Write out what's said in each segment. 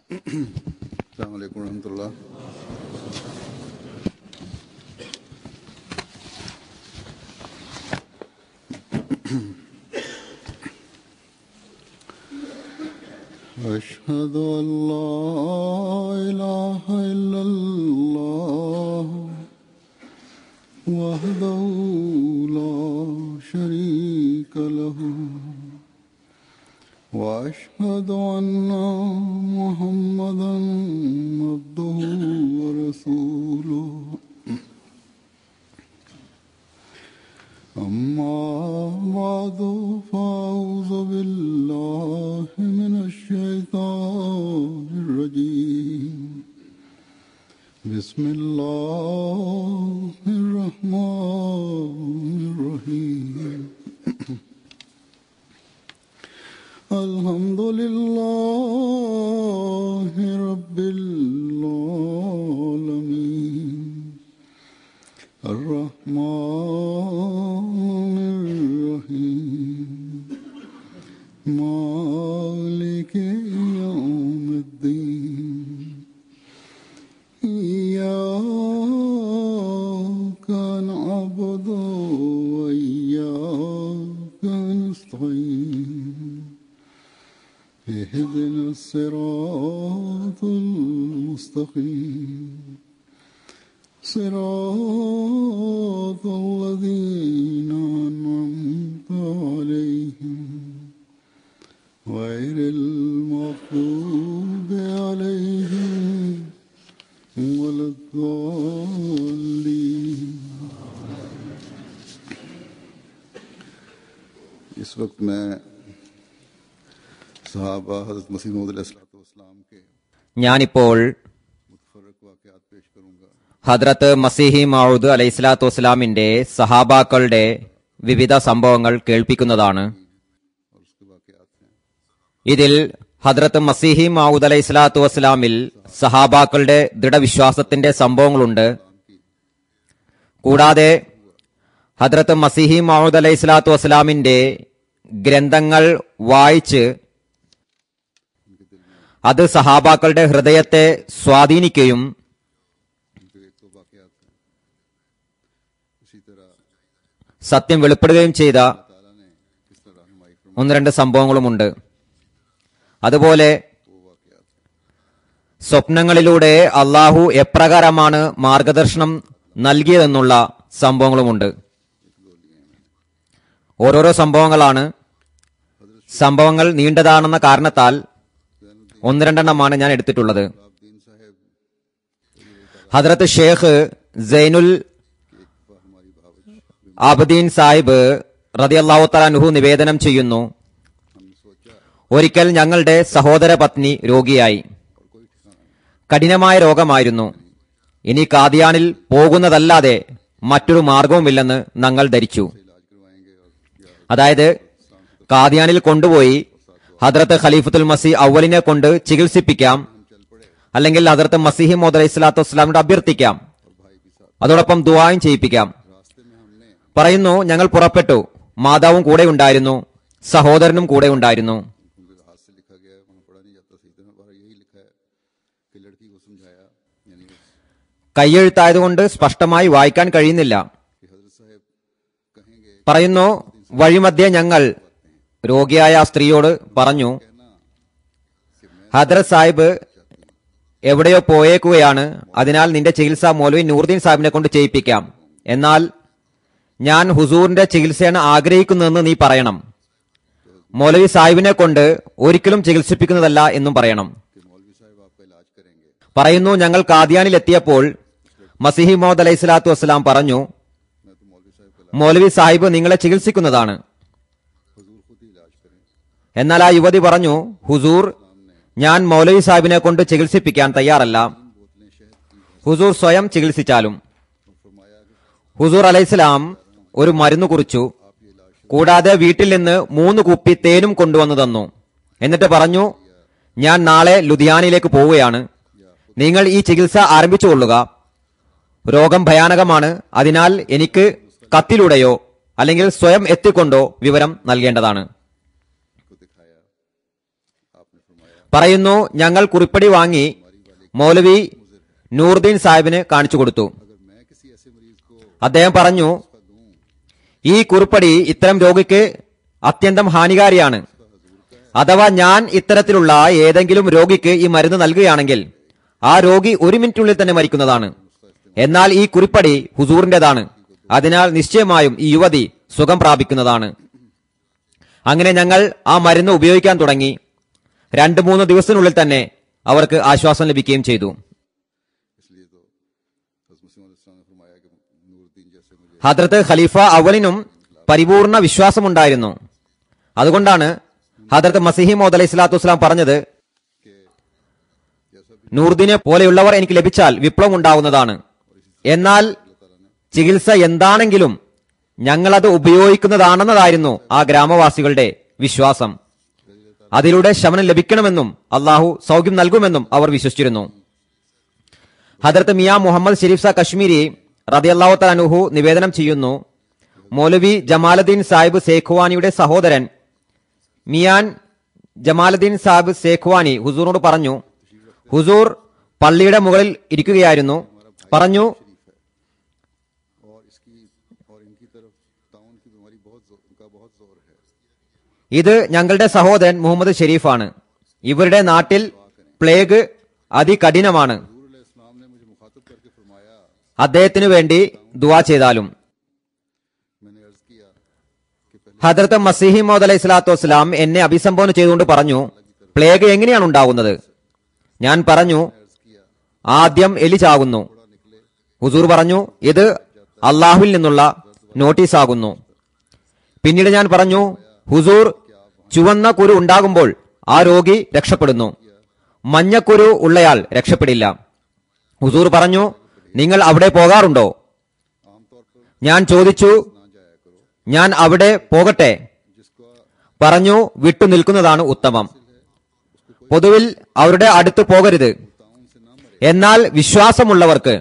अस्सलाम वालेकुम रहमतुल्लाह। अशहदु अल्ला इलाहा इल्लल्लाह वहदहु ला शरीका लहु وأشهد أن محمدا عبده ورسوله أما بعد فأعوذ بالله من الشيطان الرجيم بسم الله الرحمن الرحيم الحمد لله رب العالمين الرحمن الرحيم مالك يوم الدين إياك نعبد وإياك نستعين اهدنا الصراط المستقيم صراط الذين أنعمت عليهم غير المغضوب عليهم ولا الضالين। इस वक्त मैं ഞാനിപ്പോൾ ഹദ്രത്ത് മസീഹി മൗഊദ് അലൈഹിസ്സലാത്തു വസ്സലാമിന്റെ സഹാബാക്കളുടെ വിവിധ സംഭവങ്ങൾ കേൾപ്പിക്കുന്നതാണ്. ഇതിൽ ഹദ്രത്ത് മസീഹി മൗഊദ് അലൈഹിസ്സലാത്തു വസ്സലാമിൽ സഹാബാക്കളുടെ ദൃഢവിശ്വാസത്തിന്റെ സംഭവങ്ങളുണ്ട്. കൂടാതെ ഹദ്രത്ത് മസീഹി മൗഊദ് അലൈഹിസ്സലാത്തു വസ്സലാമിന്റെ ഗ്രന്ഥങ്ങൾ വായിച്ച് അത് സഹാബാക്കളുടെ ഹൃദയത്തെ സ്വാധീനിക്കുകയും സത്യം വെളിപ്പെടുകയും ചെയ്ത ഒന്ന് രണ്ട് സംഭവങ്ങളുമുണ്ട്. അതുപോലെ സ്വപ്നങ്ങളിലൂടെ അള്ളാഹു എപ്രകാരമാണ് മാർഗദർശനം നൽകിയതെന്നുള്ള സംഭവങ്ങളുമുണ്ട്. ഓരോരോ സംഭവങ്ങളാണ്. സംഭവങ്ങൾ നീണ്ടതാണെന്ന കാരണത്താൽ ഒന്ന് രണ്ടെണ്ണമാണ് ഞാൻ എടുത്തിട്ടുള്ളത്. ഹദ്രത്ത് ഷേഖ് സൈനുൽ ആബദീൻ സാഹിബ് റളിയല്ലാഹു തആല അൻഹു നിവേദനം ചെയ്യുന്നു, ഒരിക്കൽ ഞങ്ങളുടെ സഹോദര പത്നി രോഗിയായി. കഠിനമായ രോഗമായിരുന്നു. ഇനി കാദിയാനിൽ പോകുന്നതല്ലാതെ മറ്റൊരു മാർഗവുമില്ലെന്ന് ഞങ്ങൾ ധരിച്ചു. അതായത് കാദിയാനിൽ കൊണ്ടുപോയി ഹദ്രത്ത് ഖലീഫത്തുൽ മസീഹ് അവലിനെ കൊണ്ട് ചികിത്സിപ്പിക്കാം, അല്ലെങ്കിൽ ഹദ്രത്ത് മസീഹി മൗഊദ് അലൈഹിസ്സലാത്തു വസ്സലാമിനോട് അഭ്യർത്ഥിക്കാം, അതോടൊപ്പം ദുആയും ചെയ്യിപ്പിക്കാം. പറയുന്നു, ഞങ്ങൾ പുറപ്പെട്ടു. മാതാവും കൂടെ ഉണ്ടായിരുന്നു, സഹോദരനും കൂടെ ഉണ്ടായിരുന്നു. കയ്യെഴുത്തായതുകൊണ്ട് സ്പഷ്ടമായി വായിക്കാൻ കഴിയുന്നില്ല. പറയുന്നു, വഴിമധ്യേ ഞങ്ങൾ രോഗിയായ ആ സ്ത്രീയോട് പറഞ്ഞു, ഹദ്രത്ത് സാഹിബ് എവിടെയോ പോയേക്കുകയാണ്, അതിനാൽ നിന്റെ ചികിത്സ മൗലവി നൂറുദ്ദീൻ സാഹിബിനെ കൊണ്ട് ചെയ്യിപ്പിക്കാം. എന്നാൽ ഞാൻ ഹുസൂറിന്റെ ചികിത്സയാണ് ആഗ്രഹിക്കുന്നതെന്ന് നീ പറയണം. മൗലവി സാഹിബിനെ കൊണ്ട് ഒരിക്കലും ചികിത്സിപ്പിക്കുന്നതല്ല എന്നും പറയണം. പറയുന്നു, ഞങ്ങൾ കാദിയാനിൽ എത്തിയപ്പോൾ മസീഹി മൗഊദ് അലൈഹിസ്സലാത്തു വസ്സലാം പറഞ്ഞു, മൗലവി സാഹിബ് നിങ്ങളെ ചികിത്സിക്കുന്നതാണ്. എന്നാൽ ആ യുവതി പറഞ്ഞു, ഹുസൂർ, ഞാൻ മൗലവി സാഹിബിനെ കൊണ്ട് ചികിത്സിപ്പിക്കാൻ തയ്യാറല്ല. ഹുസൂർ സ്വയം ചികിത്സിച്ചാലും. ഹുസൂർ അലൈഹിസ്സലാം ഒരു മരുന്ന് കുറിച്ചു. കൂടാതെ വീട്ടിൽ നിന്ന് 3 കുപ്പി തേനും കൊണ്ടുവന്നു തന്നു. എന്നിട്ട് പറഞ്ഞു, ഞാൻ നാളെ ലുധിയാനയിലേക്ക് പോവുകയാണ്. നിങ്ങൾ ഈ ചികിത്സ ആരംഭിച്ചുകൊള്ളുക. രോഗം ഭയാനകമാണ്. അതിനാൽ എനിക്ക് കത്തിലൂടെയോ അല്ലെങ്കിൽ സ്വയം എത്തിക്കൊണ്ടോ വിവരം നൽകേണ്ടതാണ്. പറയുന്നു, ഞങ്ങൾ കുറിപ്പടി വാങ്ങി മൗലവി നൂറുദ്ദീൻ സാഹിബിന് കാണിച്ചു കൊടുത്തു. അദ്ദേഹം പറഞ്ഞു, ഈ കുറിപ്പടി ഇത്തരം രോഗിക്ക് അത്യന്തം ഹാനികാരിയാണ്. അഥവാ ഞാൻ ഇത്തരത്തിലുള്ള ഏതെങ്കിലും രോഗിക്ക് ഈ മരുന്ന് നൽകുകയാണെങ്കിൽ ആ രോഗി 1 മിനിറ്റിനുള്ളിൽ തന്നെ മരിക്കുന്നതാണ്. എന്നാൽ ഈ കുറിപ്പടി ഹുസൂറിന്റേതാണ്. അതിനാൽ നിശ്ചയമായും ഈ യുവതി സുഖം പ്രാപിക്കുന്നതാണ്. അങ്ങനെ ഞങ്ങൾ ആ മരുന്ന് ഉപയോഗിക്കാൻ തുടങ്ങി. 2-3 ദിവസത്തിനുള്ളിൽ തന്നെ അവർക്ക് ആശ്വാസം ലഭിക്കുകയും ചെയ്തു. ഹദ്രത്ത് ഖലീഫ അവലിനും പരിപൂർണ വിശ്വാസമുണ്ടായിരുന്നു. അതുകൊണ്ടാണ് ഹദ്രത്ത് മസീഹി മൗദ് അലൈഹി സ്വലാത്തു വസ്സലാം പറഞ്ഞത്, നൂറുദ്ദീനെ പോലെയുള്ളവർ എനിക്ക് ലഭിച്ചാൽ വിപ്ലവം ഉണ്ടാവുന്നതാണ്. എന്നാൽ ചികിത്സ എന്താണെങ്കിലും ഞങ്ങളത് ഉപയോഗിക്കുന്നതാണെന്നതായിരുന്നു ആ ഗ്രാമവാസികളുടെ വിശ്വാസം. അതിലൂടെ ശമനം ലഭിക്കണമെന്നും അള്ളാഹു സൗഖ്യം നൽകുമെന്നും അവർ വിശ്വസിച്ചിരുന്നു. ഹദ്രത്ത് മിയാ മുഹമ്മദ് ഷെരീഫ് സാ കശ്മീരി റളിയല്ലാഹു തആല അൻഹു നിവേദനം ചെയ്യുന്നു, മൗലവി ജമാലുദ്ദീൻ സാഹിബ് സേഖ്വാനിയുടെ സഹോദരൻ മിയാൻ ജമാലുദ്ദീൻ സാഹിബ് സേഖ്വാനി ഹുസൂറിനോട് പറഞ്ഞു, ഹുസൂർ പള്ളിയുടെ മുകളിൽ ഇരിക്കുകയായിരുന്നു. പറഞ്ഞു, ഇത് ഞങ്ങളുടെ സഹോദരൻ മുഹമ്മദ് ഷെരീഫാണ്. ഇവരുടെ നാട്ടിൽ പ്ലേഗ് അതികഠിനമാണ്. അദ്ദേഹത്തിനു വേണ്ടി ദുആ ചെയ്താലും. ഹദ്രത്ത് മസീഹി മൗദ് അലൈഹി സ്വലാത്തു വസ്സലാം എന്നെ അഭിസംബോധന ചെയ്തുകൊണ്ട് പറഞ്ഞു, പ്ലേഗ് എങ്ങനെയാണ് ഉണ്ടാകുന്നത്? ഞാൻ പറഞ്ഞു, ആദ്യം എലി ചാകുന്നു. ഹുസൂർ പറഞ്ഞു, ഇത് അള്ളാഹുവിൽ നിന്നുള്ള നോട്ടീസ് ആകുന്നു. പിന്നീട് ഞാൻ പറഞ്ഞു, ഹുസൂർ, ചുവന്ന കുരു ഉണ്ടാകുമ്പോൾ ആ രോഗി രക്ഷപ്പെടുന്നു, മഞ്ഞക്കുരു ഉള്ളയാൾ രക്ഷപ്പെടില്ല. ഹുസൂർ പറഞ്ഞു, നിങ്ങൾ അവിടെ പോകാറുണ്ടോ? ഞാൻ ചോദിച്ചു, ഞാൻ അവിടെ പോകട്ടെ? പറഞ്ഞു, വിട്ടു നിൽക്കുന്നതാണ് ഉത്തമം. പൊതുവിൽ അവരുടെ അടുത്ത് പോകരുത്. എന്നാൽ വിശ്വാസമുള്ളവർക്ക്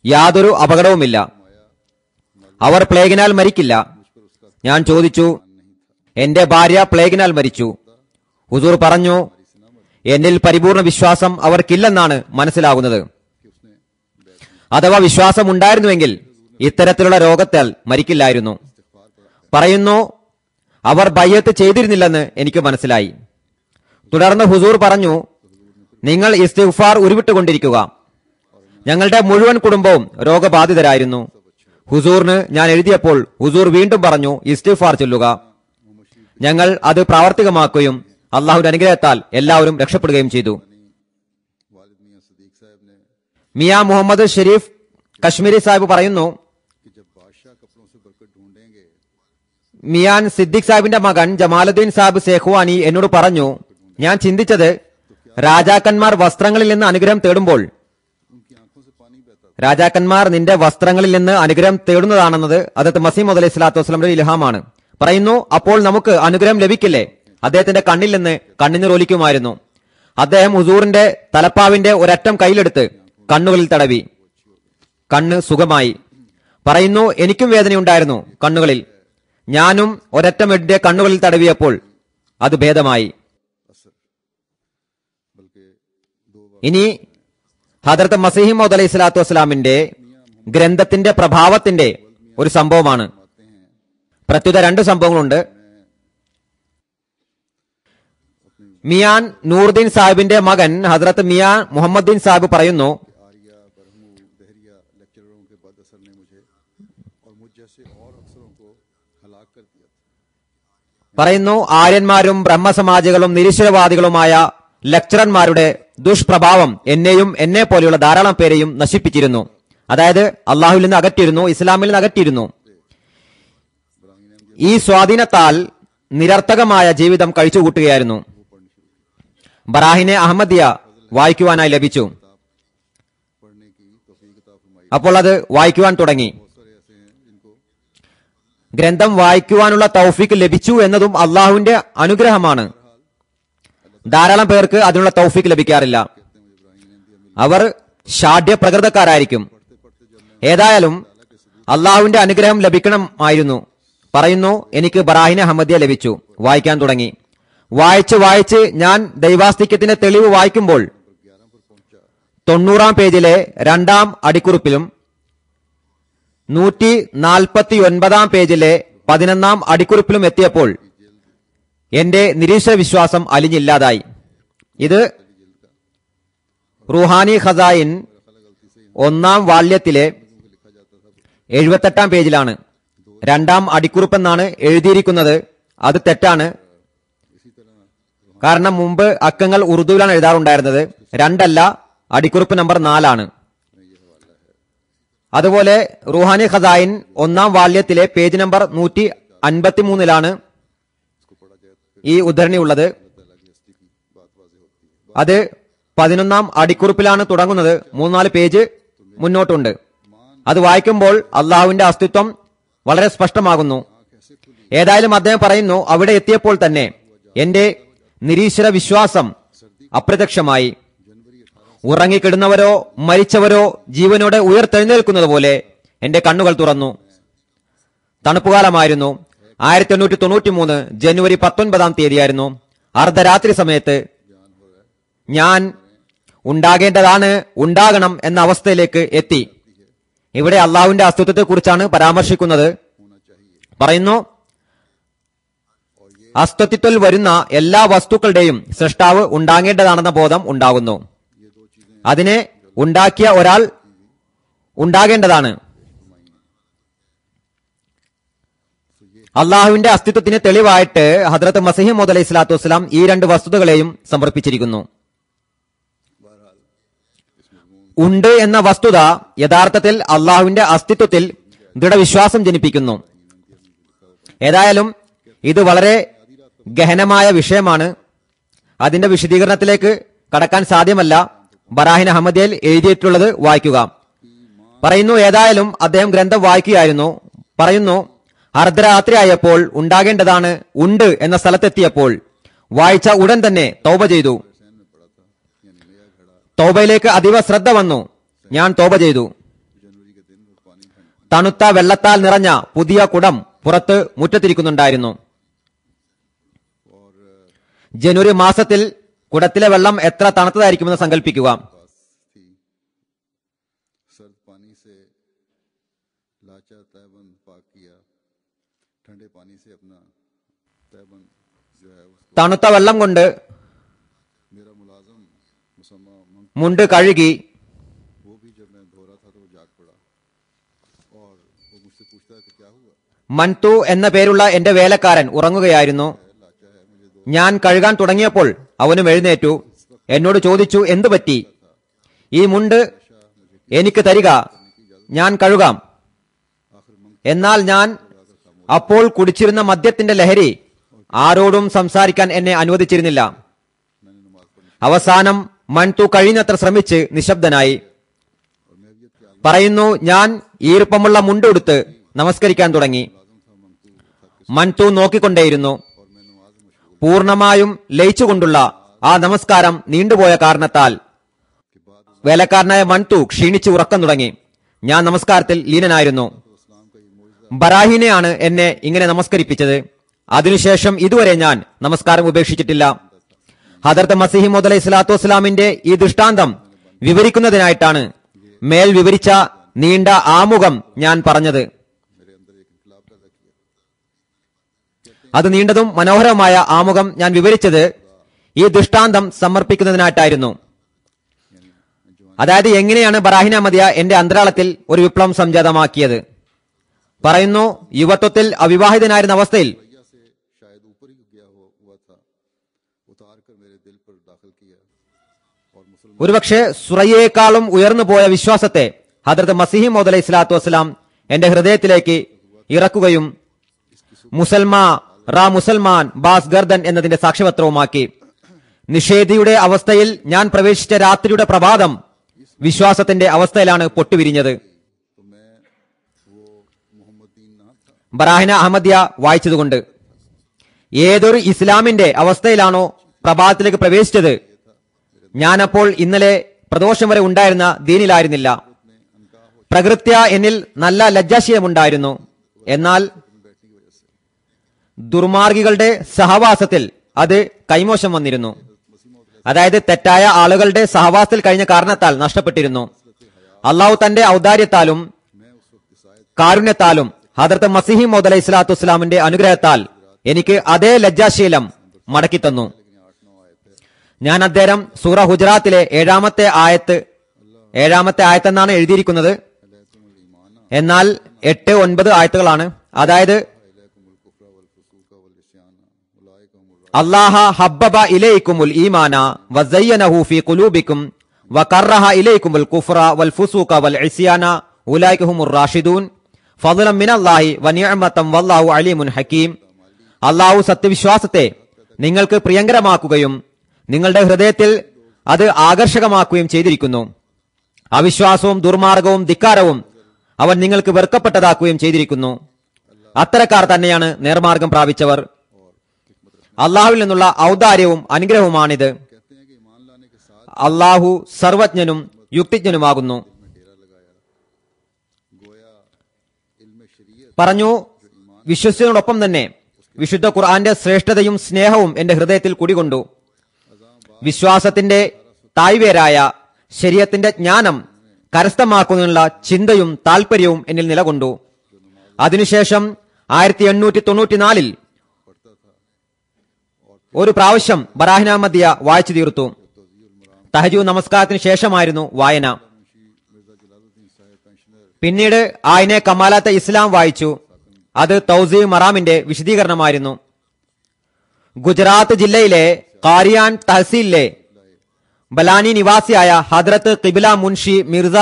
യാതൊരു അപകടവുമില്ല, അവർ പ്ലേഗിനാൽ മരിക്കില്ല. ഞാൻ ചോദിച്ചു, എന്റെ ഭാര്യ പ്ലേഗിനാൽ മരിച്ചു. ഹുസൂർ പറഞ്ഞു, എന്നിൽ പരിപൂർണ വിശ്വാസം അവർക്കില്ലെന്നാണ് മനസ്സിലാകുന്നത്. അഥവാ വിശ്വാസം ഉണ്ടായിരുന്നുവെങ്കിൽ ഇത്തരത്തിലുള്ള രോഗത്താൽ മരിക്കില്ലായിരുന്നു. പറയുന്നു, അവർ ബയ്യത്ത് ചെയ്തിരുന്നില്ലെന്ന് എനിക്ക് മനസ്സിലായി. തുടർന്ന് ഹുസൂർ പറഞ്ഞു, നിങ്ങൾ ഇസ്തിഗ്ഫാർ ഉരുവിട്ടുകൊണ്ടിരിക്കുക. ഞങ്ങളുടെ മുഴുവൻ കുടുംബവും രോഗബാധിതരായിരുന്നു. ഹുസൂറിന് ഞാൻ എഴുതിയപ്പോൾ ഹുസൂർ വീണ്ടും പറഞ്ഞു, ഇസ്തിഗ്ഫാർ ചൊല്ലുക. ഞങ്ങൾ അത് പ്രാവർത്തികമാക്കുകയും അള്ളാഹുവിന്റെ അനുഗ്രഹത്താൽ എല്ലാവരും രക്ഷപ്പെടുകയും ചെയ്തു. മിയാ മുഹമ്മദ് ഷെരീഫ് കശ്മീരി സാഹിബ് പറയുന്നു, മിയാൻ സിദ്ദിഖ് സാഹിബിന്റെ മകൻ ജമാലുദ്ദീൻ സാഹിബ് സേഖ്വാനി എന്നോട് പറഞ്ഞു, ഞാൻ ചിന്തിച്ചത് രാജാക്കന്മാർ വസ്ത്രങ്ങളിൽ നിന്ന് അനുഗ്രഹം തേടുമ്പോൾ രാജാക്കന്മാർ നിന്റെ വസ്ത്രങ്ങളിൽ നിന്ന് അനുഗ്രഹം തേടുന്നതാണെന്നത് ഹദ്രത്ത് മസീഹ് മൗഊദ് അലൈഹി സ്വലാത്തു വസ്സലാമിന്റെ ഇൽഹാമാണ്. പറയുന്നു, അപ്പോൾ നമുക്ക് അനുഗ്രഹം ലഭിക്കില്ലേ? അദ്ദേഹത്തിന്റെ കണ്ണിൽ നിന്ന് കണ്ണുനീർ ഒലിക്കുമായിരുന്നു. അദ്ദേഹം ഹുസൂറിന്റെ തലപ്പാവിന്റെ ഒരറ്റം കയ്യിലെടുത്ത് കണ്ണുകളിൽ തടവി. കണ്ണ് സുഖമായി. പറയുന്നു, എനിക്കും വേദനയുണ്ടായിരുന്നു കണ്ണുകളിൽ. ഞാനും ഒരറ്റം എന്റെ കണ്ണുകളിൽ തടവിയപ്പോൾ അത് ഭേദമായി. ഇനി ഹദ്രത്ത് മസീഹ് മൗഊദ് അലൈഹി സ്വലാത്തു വസ്സലാമിന്റെ ഗ്രന്ഥത്തിന്റെ പ്രഭാവത്തിന്റെ ഒരു സംഭവമാണ്. പ്രത്യുത 2 സംഭവങ്ങളുണ്ട്. മിയാൻ നൂറുദ്ദീൻ സാഹിബിന്റെ മകൻ ഹദ്രത്ത് മിയാ മുഹമ്മദ്ദീൻ സാഹിബ് പറയുന്നു, ആര്യന്മാരും ബ്രഹ്മസമാജികളും നിരീശ്വരവാദികളുമായ ലെക്ചറർമാരുടെ ദുഷ്പ്രഭാവം എന്നെയും എന്നെ പോലെയുള്ള ധാരാളം പേരെയും നശിപ്പിച്ചിരുന്നു. അതായത് അള്ളാഹുവിൽ നിന്ന് അകറ്റിയിരുന്നു, ഇസ്ലാമിൽ നിന്ന് അകറ്റിയിരുന്നു. ഈ സ്വാധീനത്താൽ നിരർത്ഥകമായ ജീവിതം കഴിച്ചുകൂട്ടുകയായിരുന്നു. ബറാഹിനെ അഹമ്മദിയ വായിക്കുവാനായി ലഭിച്ചു. അപ്പോൾ അത് വായിക്കുവാൻ തുടങ്ങി. ഗ്രന്ഥം വായിക്കുവാനുള്ള തൗഫീക്ക് ലഭിച്ചു എന്നതും അള്ളാഹുവിന്റെ അനുഗ്രഹമാണ്. ധാരാളം പേർക്ക് അതിനുള്ള തൗഫീക്ക് ലഭിക്കാറില്ല. അവർ ഷാഢ്യ പ്രകൃതക്കാരായിരിക്കും. ഏതായാലും അള്ളാഹുവിന്റെ അനുഗ്രഹം ലഭിക്കണമായിരുന്നു. പറയുന്നു, എനിക്ക് ബറാഹിനെ അഹമ്മദിയ ലഭിച്ചു. വായിക്കാൻ തുടങ്ങി. വായിച്ച് വായിച്ച് ഞാൻ ദൈവാസ്തിക്യത്തിന്റെ തെളിവ് വായിക്കുമ്പോൾ 90-ാം പേജിലെ 2-ാം അടിക്കുറിപ്പിലും 149-ാം പേജിലെ 11-ാം അടിക്കുറിപ്പിലും എത്തിയപ്പോൾ എന്റെ നിരീശ്വര വിശ്വാസം അലിഞ്ഞില്ലാതായി. ഇത് റുഹാനി ഖസായിൻ 1-ാം വാള്യത്തിലെ 78-ാം പേജിലാണ്. 2-ാം അടിക്കുറിപ്പെന്നാണ് എഴുതിയിരിക്കുന്നത്. അത് തെറ്റാണ്. കാരണം മുമ്പ് അക്കങ്ങൾ ഉറുദുവിലാണ് എഴുതാറുണ്ടായിരുന്നത്. 2 അല്ല, അടിക്കുറിപ്പ് നമ്പർ 4 അതുപോലെ റുഹാനി ഖസായിൻ 1-ാം വാള്യത്തിലെ പേജ് നമ്പർ 153 ഈ ഉദ്ധരണി ഉള്ളത്. അത് 11-ാം അടിക്കുറിപ്പിലാണ് തുടങ്ങുന്നത്. 3-4 പേജ് മുന്നോട്ടുണ്ട്. അത് വായിക്കുമ്പോൾ അള്ളാഹുവിന്റെ അസ്തിത്വം വളരെ സ്പഷ്ടമാകുന്നു. ഏതായാലും അദ്ദേഹം പറയുന്നു, അവിടെ എത്തിയപ്പോൾ തന്നെ എന്റെ നിരീശ്വര വിശ്വാസം അപ്രത്യക്ഷമായി. ഉറങ്ങിക്കിടുന്നവരോ മരിച്ചവരോ ജീവനോടെ ഉയർത്തെഴുന്നേൽക്കുന്നത് പോലെ എന്റെ കണ്ണുകൾ തുറന്നു. തണുപ്പുകാലമായിരുന്നു. 1893 ജനുവരി 19-ാം തീയതിയായിരുന്നു. അർദ്ധരാത്രി സമയത്ത് ഞാൻ ഉണ്ടാകേണ്ടതാണ്, ഉണ്ടാകണം എന്ന അവസ്ഥയിലേക്ക് എത്തി. ഇവിടെ അള്ളാഹുവിന്റെ അസ്തിത്വത്തെക്കുറിച്ചാണ് പരാമർശിക്കുന്നത്. പറയുന്നു, അസ്തിത്വത്തിൽ വരുന്ന എല്ലാ വസ്തുക്കളുടെയും സൃഷ്ടാവ് ഉണ്ടാകേണ്ടതാണെന്ന ബോധം ഉണ്ടാകുന്നു. അതിനെ ഉണ്ടാക്കിയ ഒരാൾ ഉണ്ടാകേണ്ടതാണ്. അള്ളാഹുവിന്റെ അസ്തിത്വത്തിന് തെളിവായിട്ട് ഹദ്രത്ത് മസീഹ് മൗഊദ് അലൈഹി സ്വലാത്തു വസ്സലാം ഈ 2 വസ്തുതകളെയും സമർപ്പിച്ചിരിക്കുന്നു. ഉണ്ട് എന്ന വസ്തുത യഥാർത്ഥത്തിൽ അള്ളാഹുവിന്റെ അസ്തിത്വത്തിൽ ദൃഢവിശ്വാസം ജനിപ്പിക്കുന്നു. ഏതായാലും ഇത് വളരെ ഗഹനമായ വിഷയമാണ്. അതിന്റെ വിശദീകരണത്തിലേക്ക് കടക്കാൻ സാധ്യമല്ല. ബറാഹിൻ അഹമ്മദിയയിൽ എഴുതിയിട്ടുള്ളത് വായിക്കുക. പറയുന്നു, ഏതായാലും അദ്ദേഹം ഗ്രന്ഥം വായിക്കുകയായിരുന്നു. പറയുന്നു, അർദ്ധരാത്രിയായപ്പോൾ ഉണ്ടാകേണ്ടതാണ് ഉണ്ട് എന്ന സ്ഥലത്തെത്തിയപ്പോൾ വായിച്ച ഉടൻ തന്നെ തൗബ ചെയ്തു. തൗബയിലേക്ക് അതീവ ശ്രദ്ധ വന്നു. ഞാൻ തൗബ ചെയ്തു. തണുത്ത വെള്ളത്താൽ നിറഞ്ഞ പുതിയ കുടം പുറത്ത് മുറ്റത്തിരിക്കുന്നുണ്ടായിരുന്നു. ജനുവരി മാസത്തിൽ കുടത്തിലെ വെള്ളം എത്ര തണുത്തതായിരിക്കുമെന്ന് സങ്കല്പിക്കുക. തണുത്ത വെള്ളം കൊണ്ട് മുണ്ട് കഴുകി മൻതു എന്ന പേരുള്ള എന്റെ വേലക്കാരൻ ഉറങ്ങുകയായിരുന്നു. ഞാൻ കഴുകാൻ തുടങ്ങിയപ്പോൾ അവനും എഴുന്നേറ്റു. എന്നോട് ചോദിച്ചു, എന്തു പറ്റി? ഈ മുണ്ട് എനിക്ക് തരിക, ഞാൻ കഴുകാം. എന്നാൽ ഞാൻ അപ്പോൾ കുടിച്ചിരുന്ന മദ്യത്തിന്റെ ലഹരി ആരോടും സംസാരിക്കാൻ എന്നെ അനുവദിച്ചിരുന്നില്ല. അവസാനം മൻതു കഴിയുന്നത്ര ശ്രമിച്ച് നിശബ്ദനായി. പറയുന്നു, ഞാൻ ഈർപ്പമുള്ള മുണ്ടെടുത്ത് നമസ്കരിക്കാൻ തുടങ്ങി. മൻതു നോക്കിക്കൊണ്ടേയിരുന്നു. പൂർണമായും ലയിച്ചുകൊണ്ടുള്ള ആ നമസ്കാരം നീണ്ടുപോയ കാരണത്താൽ വേലക്കാരനായ മൻതു ക്ഷീണിച്ച് ഉറക്കം തുടങ്ങി. ഞാൻ നമസ്കാരത്തിൽ ലീനനായിരുന്നു. ബറാഹിനെയാണ് എന്നെ ഇങ്ങനെ നമസ്കരിപ്പിച്ചത്. അതിനുശേഷം ഇതുവരെ ഞാൻ നമസ്കാരം ഉപേക്ഷിച്ചിട്ടില്ല. ഹദർത്ത് മസീഹ് മൗഊദ് അലൈഹി സ്വലാത്തു വസ്സലാമിന്റെ ഈ ദൃഷ്ടാന്തം വിവരിക്കുന്നതിനായിട്ടാണ് മേൽ വിവരിച്ച നീണ്ട ആമുഖം ഞാൻ പറഞ്ഞത്. അത് നീണ്ടതും മനോഹരമായ ആമുഖം ഞാൻ വിവരിച്ചത് ഈ ദൃഷ്ടാന്തം സമർപ്പിക്കുന്നതിനായിട്ടായിരുന്നു. അതായത് എങ്ങനെയാണ് ബറാഹിൻ അഹമ്മദിയ എന്റെ അന്തരാളത്തിൽ ഒരു വിപ്ലവം സംജാതമാക്കിയത്. പറയുന്നു, യുവത്വത്തിൽ അവിവാഹിതനായിരുന്ന അവസ്ഥയിൽ ഒരുപക്ഷെ സുറയ്യേക്കാളും ഉയർന്നു പോയ വിശ്വാസത്തെ ഹദ്രത്ത് മസീഹ് മൗഊദ് അലൈഹി സ്വലാത്തു വസ്സലാം എന്റെ ഹൃദയത്തിലേക്ക് ഇറക്കുകയും മുസൽമാ റാ മുസൽമാൻ ബാസ് ഗർദൻ എന്നതിന്റെ സാക്ഷ്യപത്രവുമാക്കി. നിഷേധിയുടെ അവസ്ഥയിൽ ഞാൻ പ്രവേശിച്ച രാത്രിയുടെ പ്രഭാതം വിശ്വാസത്തിന്റെ അവസ്ഥയിലാണ് പൊട്ടുവിരിഞ്ഞത്. ബറാഹിന അഹമ്മദിയ വായിച്ചതുകൊണ്ട് ഏതൊരു ഇസ്ലാമിന്റെ അവസ്ഥയിലാണോ പ്രഭാതത്തിലേക്ക് പ്രവേശിച്ചത്, ഞാനപ്പോൾ ഇന്നലെ പ്രദോഷം വരെ ഉണ്ടായിരുന്ന ദീനിലായിരുന്നില്ല. പ്രകൃത്യ എന്നിൽ നല്ല ലജ്ജാശീലമുണ്ടായിരുന്നു. എന്നാൽ ദുർമാർഗികളുടെ സഹവാസത്തിൽ അത് കൈമോശം വന്നിരുന്നു. അതായത് തെറ്റായ ആളുകളുടെ സഹവാസത്തിൽ കഴിഞ്ഞ കാരണത്താൽ നഷ്ടപ്പെട്ടിരുന്നു. അള്ളാഹു തന്റെ ഔദാര്യത്താലും കാരുണ്യത്താലും ഹദ്റത്ത് മസീഹി മൗദ് അലൈഹി സ്വലാത്തു വസ്സലാമിന്റെ അനുഗ്രഹത്താൽ എനിക്ക് അതേ ലജ്ജാശീലം മടക്കി തന്നു. ഞാൻ അദ്ദേഹം സൂറ ഹുജറാത്തിലെ ഏഴാമത്തെ ആയത്തെന്നാണ് എഴുതിയിരിക്കുന്നത്. എന്നാൽ 8-9 ആയത്തുകളാണ്. അതായത് അല്ലാഹ ഹബ്ബബ ഇലൈക്കുമുൽ ഈമാന വസയ്യനഹു ഫീ ഖുലൂബിക്കും വകറഹ ഇലൈക്കുമുൽ കുഫ്ര വൽ ഫുസൂഖ വൽ ഇസ്യാന ഉലൈക ഹുമുർ റാഷിദൂൻ ഫദ്ലൻ മിനല്ലാഹി വനിഅമതൻ വല്ലാഹു അലീമുൻ ഹകീം. അല്ലാഹു സത്യവിശ്വാസത്തെ നിങ്ങൾക്ക് പ്രിയങ്കരമാക്കുകയും നിങ്ങളുടെ ഹൃദയത്തിൽ അത് ആകർഷകമാക്കുകയും ചെയ്തിരിക്കുന്നു. അവിശ്വാസവും ദുർമാർഗവും ധിക്കാരവും അവൻ നിങ്ങൾക്ക് വെറുക്കപ്പെട്ടതാക്കുകയും ചെയ്തിരിക്കുന്നു. അത്തരക്കാർ തന്നെയാണ് നേർമാർഗം പ്രാപിച്ചവർ. അള്ളാഹുവിൽ നിന്നുള്ള ഔദാര്യവും അനുഗ്രഹവുമാണിത്. അള്ളാഹു സർവജ്ഞനും യുക്തിജ്ഞനുമാകുന്നു. പറഞ്ഞു, വിശ്വസിച്ചതിനോടൊപ്പം തന്നെ വിശുദ്ധ ഖുർആന്റെ ശ്രേഷ്ഠതയും സ്നേഹവും എന്റെ ഹൃദയത്തിൽ കുടികൊണ്ടു. വിശ്വാസത്തിന്റെ തായ്വേരായ ശരീഅത്തിന്റെ ജ്ഞാനം കരസ്ഥമാക്കുന്നതിനുള്ള ചിന്തയും താൽപര്യവും എന്നിൽ നിലകൊണ്ടു. അതിനുശേഷം 1894 ഒരു പ്രാവശ്യം ബറാഹിന മദിയ വായിച്ചു തീർത്തു. തഹജ്ജുദ് നമസ്കാരത്തിന് ശേഷമായിരുന്നു വായന. പിന്നീട് ആയിനെ കമാലാത്തെ ഇസ്ലാം വായിച്ചു. അത് തൗസീ മറാമിന്റെ വിശദീകരണമായിരുന്നു. ഗുജറാത്ത് ജില്ലയിലെ കാരിയാൻ തഹസീലിലെ ബലാനി നിവാസിയായ ഹദ്രത്ത് ഖിബില മുൻഷി മിർസ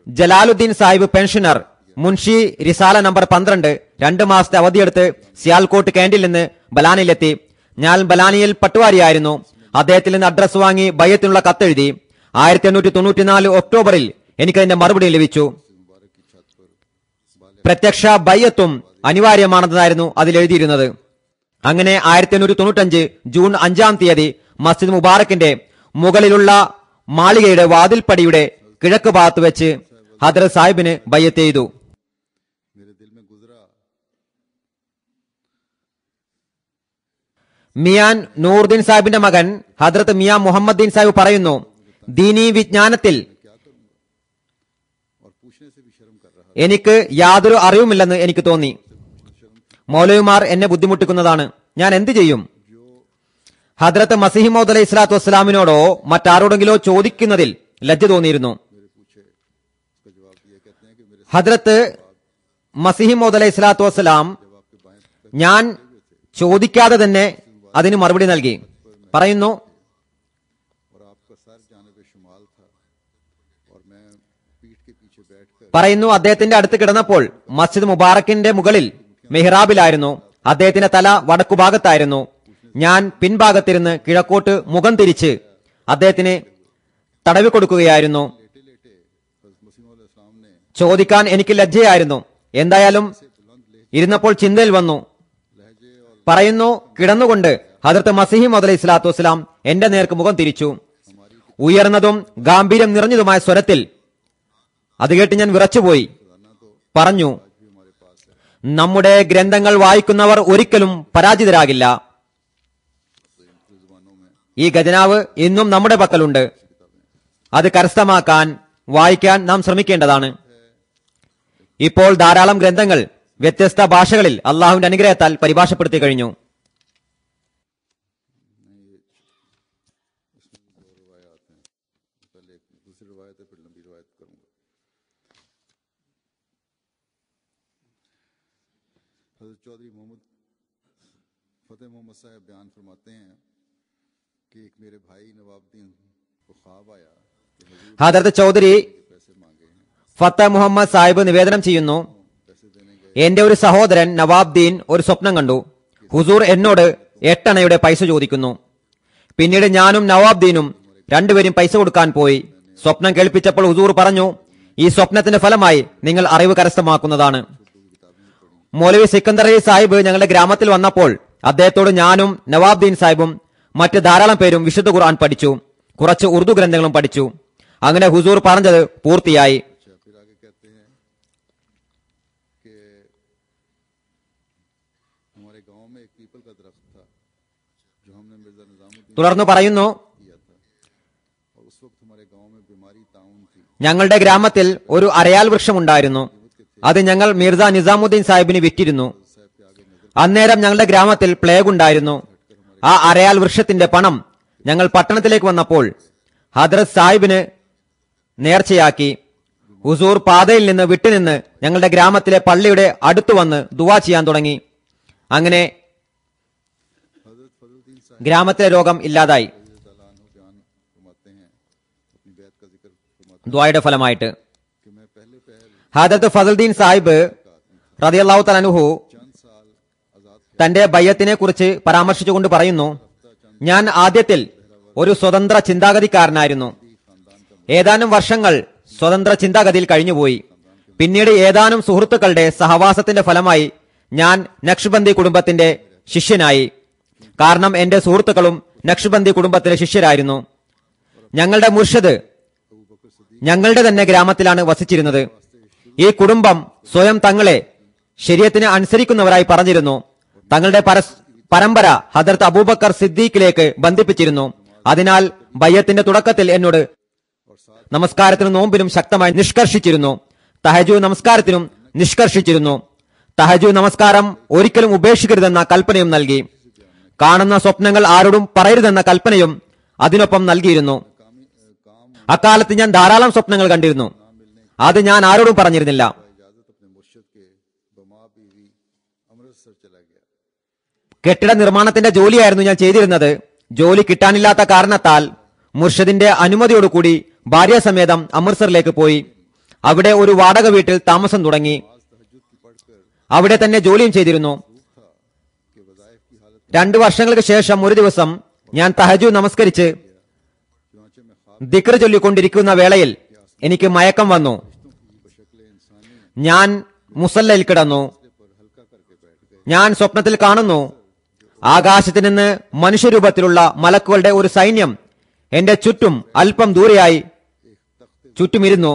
ജലാലുദ്ദീൻ സാഹിബ് പെൻഷനർ മുൻഷി റിസാല നമ്പർ 12 2 മാസത്തെ അവധിയെടുത്ത് സിയാൽകോട്ട് ക്യാന്റിൽ നിന്ന് ബലാനിലെത്തി. ഞാൻ ബലാനിയിൽ പട്ടുവാരിയായിരുന്നു. അദ്ദേഹത്തിൽ നിന്ന് അഡ്രസ് വാങ്ങി ബയ്യത്തിനുള്ള കത്തെഴുതി. 1894 ഒക്ടോബറിൽ എനിക്കതിന്റെ മറുപടി ലഭിച്ചു. പ്രത്യക്ഷ ബയ്യത്തും അനിവാര്യമാണെന്നായിരുന്നു അതിലെഴുതിയിരുന്നത്. അങ്ങനെ 1895 ജൂൺ 5-ാം തീയതി മസ്ജിദ് മുബാറക്കിന്റെ മുകളിലുള്ള മാളികയുടെ വാതിൽപ്പടിയുടെ കിഴക്ക് ഭാഗത്ത് വെച്ച് ഹദ്റത്ത് സാഹിബിന് ബയ്യത്ത് ചെയ്തു. മിയാൻ നൂറുദ്ദീൻ സാഹിബിന്റെ മകൻ ഹദ്റത്ത് മിയാ മുഹമ്മദ്ദീൻ സാഹിബ് പറയുന്നു, ദീനീ വിജ്ഞാനത്തിൽ എനിക്ക് യാതൊരു അറിവുമില്ലെന്ന് എനിക്ക് തോന്നി. മൗലവിമാർ എന്നെ ബുദ്ധിമുട്ടിക്കുന്നതാണ്. ഞാൻ എന്ത് ചെയ്യും? ഹദ്റത്ത് മസീഹ് മൗദ് അലൈഹി സ്വലാത്തു വസ്സലാമിനോടോ മറ്റാരോടെങ്കിലോ ചോദിക്കുന്നതിൽ ലജ്ജ തോന്നിയിരുന്നു. ഹദ്റത്ത് മസീഹ് മൗദ് അലൈഹി സ്വലാത്തു വസ്സലാം ഞാൻ ചോദിക്കാതെ തന്നെ അതിന് മറുപടി നൽകി. പറയുന്നു അദ്ദേഹത്തിന്റെ അടുത്ത് കിടന്നപ്പോൾ മസ്ജിദ് മുബാറക്കിന്റെ മുകളിൽ മെഹ്റാബിലായിരുന്നു. അദ്ദേഹത്തിന്റെ തല വടക്കുഭാഗത്തായിരുന്നു. ഞാൻ പിൻഭാഗത്തിരുന്ന് കിഴക്കോട്ട് മുഖം തിരിച്ച് അദ്ദേഹത്തിന് തടവി കൊടുക്കുകയായിരുന്നു. ചോദിക്കാൻ എനിക്ക് ലജ്ജയായിരുന്നു. എന്തായാലും ഇരുന്നപ്പോൾ ചിന്തയിൽ വന്നു. പറയുന്നു, കിടന്നുകൊണ്ട് ഹദ്റത്ത് മസീഹ് മൗദ് അലൈഹി സ്വലാത്തു വസ്സലാം എന്റെ നേർക്ക് മുഖം തിരിച്ചു. ഉയർന്നതും ഗാംഭീര്യം നിറഞ്ഞതുമായ സ്വരത്തിൽ അത് കേട്ട് ഞാൻ വിറച്ചുപോയി. പറഞ്ഞു, നമ്മുടെ ഗ്രന്ഥങ്ങൾ വായിക്കുന്നവർ ഒരിക്കലും പരാജിതരാകില്ല. ഈ ഖജനാവ് ഇന്നും നമ്മുടെ പക്കലുണ്ട്. അത് കരസ്ഥമാക്കാൻ വായിക്കാൻ നാം ശ്രമിക്കേണ്ടതാണ്. ഇപ്പോൾ ധാരാളം ഗ്രന്ഥങ്ങൾ വ്യത്യസ്ത ഭാഷകളിൽ അള്ളാഹുവിന്റെ അനുഗ്രഹത്താൽ പരിഭാഷപ്പെടുത്തി കഴിഞ്ഞു. चौधरी मोहम्मद फतेह मोहम्मद साहब बयान फरमाते हैं कि एक मेरे भाई नवाबुद्दीन को ख्वाब आया कि ഹദ്റത്ത് ചൗധരി ഫത്ത മുഹമ്മദ് സാഹിബ് നിവേദനം ചെയ്യുന്നു, എന്റെ ഒരു സഹോദരൻ നവാബ്ദീൻ ഒരു സ്വപ്നം കണ്ടു. ഹുസൂർ എന്നോട് 8 അണയുടെ പൈസ ചോദിക്കുന്നു. പിന്നീട് ഞാനും നവാബ്ദീനും രണ്ടുപേരും പൈസ കൊടുക്കാൻ പോയി. സ്വപ്നം കേൾപ്പിച്ചപ്പോൾ ഹുസൂർ പറഞ്ഞു, ഈ സ്വപ്നത്തിന്റെ ഫലമായി നിങ്ങൾ അറിവ് കരസ്ഥമാക്കുന്നതാണ്. മൗലവി സിക്കന്ദർ അലി സാഹിബ് ഞങ്ങളുടെ ഗ്രാമത്തിൽ വന്നപ്പോൾ അദ്ദേഹത്തോട് ഞാനും നവാബ്ദീൻ സാഹിബും മറ്റ് ധാരാളം പേരും വിശുദ്ധ ഖുർആൻ പഠിച്ചു. കുറച്ച് ഉറുദു ഗ്രന്ഥങ്ങളും പഠിച്ചു. അങ്ങനെ ഹുസൂർ പറഞ്ഞത് പൂർത്തിയായി. हमारे गांव में एक पीपल का दरख्त था जो हमने തുടർന്ന് പറയുന്നു, किया था और उस वक्त हमारे गांव में बीमारी ताउन थी। ഞങ്ങളുടെ ഗ്രാമത്തിൽ ഒരു അരയാൽ വൃക്ഷമുണ്ടായിരുന്നു. അത് ഞങ്ങൾ മിർസ നിസാമുദ്ദീൻ സാഹിബിന് വിറ്റിരുന്നു. അന്നേരം ഞങ്ങളുടെ ഗ്രാമത്തിൽ പ്ലേഗ് ഉണ്ടായിരുന്നു. ആ അരയാൽ വൃക്ഷത്തിന്റെ പണം ഞങ്ങൾ പട്ടണത്തിലേക്ക് വന്നപ്പോൾ ഹദ്രത്ത് സാഹിബിന് നേർച്ചയാക്കി. ഹുസൂർ പാതയിൽ നിന്ന് വിട്ടുനിന്ന് ഞങ്ങളുടെ ഗ്രാമത്തിലെ പള്ളിയുടെ അടുത്തു വന്ന് ദുആ ചെയ്യാൻ തുടങ്ങി. അങ്ങനെ हजरत फजलुद्दीन साहब ഗ്രാമത്തിലെ രോഗം ഇല്ലാതായി. ताला अन्हु बयान फरमाते हैं, अपनी बैत का जिक्र फरमाते ദുആയുടെ ഫലമായിട്ട് हैं कि मैं पहले पहल ഹദരത്ത് ഫസലുദ്ദീൻ സാഹിബ് റളിയല്ലാഹു തആല അൻഹു चंद साल आजाद തന്റെ ബയ്യത്തിനെ കുറിച്ച് പരാമർശിച്ചുകൊണ്ട് പറയുന്നു, ഞാൻ ആദ്യത്തിൽ ഒരു സ്വതന്ത്ര ചിന്താഗതിക്കാരനായിരുന്നു. ഏതാനും വർഷങ്ങൾ സ്വതന്ത്ര ചിന്താഗതിയിൽ കഴിഞ്ഞുപോയി. പിന്നീട് ഏതാനും സുഹൃത്തുക്കളുടെ സഹവാസത്തിന്റെ ഫലമായി ഞാൻ നക്ഷബന്ദി കുടുംബത്തിന്റെ ശിഷ്യനായി. കാരണം എന്റെ സുഹൃത്തുക്കളും നക്ഷബന്ദി കുടുംബത്തിലെ ശിഷ്യരായിരുന്നു. ഞങ്ങളുടെ മുർഷിദ് ഞങ്ങളുടെ തന്നെ ഗ്രാമത്തിലാണ് വസിച്ചിരുന്നത്. ഈ കുടുംബം സ്വയം തങ്ങളെ ശരീഅത്തിനെ അനുസരിക്കുന്നവരായി പറഞ്ഞിരുന്നു. തങ്ങളുടെ പരമ്പര ഹദർത്ത് അബൂബക്കർ സിദ്ദീഖിലേക്ക് ബന്ധിപ്പിച്ചിരുന്നു. അതിനാൽ ബയ്യത്തിന്റെ തുടക്കത്തിൽ എന്നോട് നമസ്കാരത്തിനും നോമ്പിനും ശക്തമായി നിഷ്കർഷിച്ചിരുന്നു. തഹജ്ജുദ് നമസ്കാരത്തിനും നിഷ്കർഷിച്ചിരുന്നു. തഹജ്ജുദ് നമസ്കാരം ഒരിക്കലും ഉപേക്ഷിക്കരുതെന്ന കൽപ്പനയും നൽകി. കാണുന്ന സ്വപ്നങ്ങൾ ആരോടും പറയരുതെന്ന കൽപ്പനയും അതിനൊപ്പം നൽകിയിരുന്നു. അക്കാലത്ത് ഞാൻ ധാരാളം സ്വപ്നങ്ങൾ കണ്ടിരുന്നു. അത് ഞാൻ ആരോടും പറഞ്ഞിരുന്നില്ല. इजाजत अपने मुर्शिद के बमा बीवी अमृतसर चला गया। കെട്ടിട നിർമ്മാണത്തിന്റെ ജോലിയായിരുന്നു ഞാൻ ചെയ്തിരുന്നത്. ജോലി കിട്ടാനില്ലാത്ത കാരണത്താൽ മുർഷിദിന്റെ അനുമതിയോടുകൂടി ഭാര്യാസമേതം അമൃത്സറിലേക്ക് പോയി. അവിടെ ഒരു വാടക വീട്ടിൽ താമസം തുടങ്ങി. അവിടെ തന്നെ ജോലിയും ചെയ്തിരുന്നു. 2 വർഷങ്ങൾക്ക് ശേഷം ഒരു ദിവസം ഞാൻ തഹജ്ജുദ് നമസ്കരിച്ച് ദിക്ർ ചൊല്ലിക്കൊണ്ടിരിക്കുന്ന വേളയിൽ എനിക്ക് മയക്കം വന്നു. ഞാൻ മുസല്ലയിൽ കിടന്നു. ഞാൻ സ്വപ്നത്തിൽ കാണുന്നു, ആകാശത്ത് നിന്ന് മനുഷ്യരൂപത്തിലുള്ള മലക്കുകളുടെ ഒരു സൈന്യം എന്റെ ചുറ്റും അല്പം ദൂരെയായി ചുറ്റുമിരുന്നു.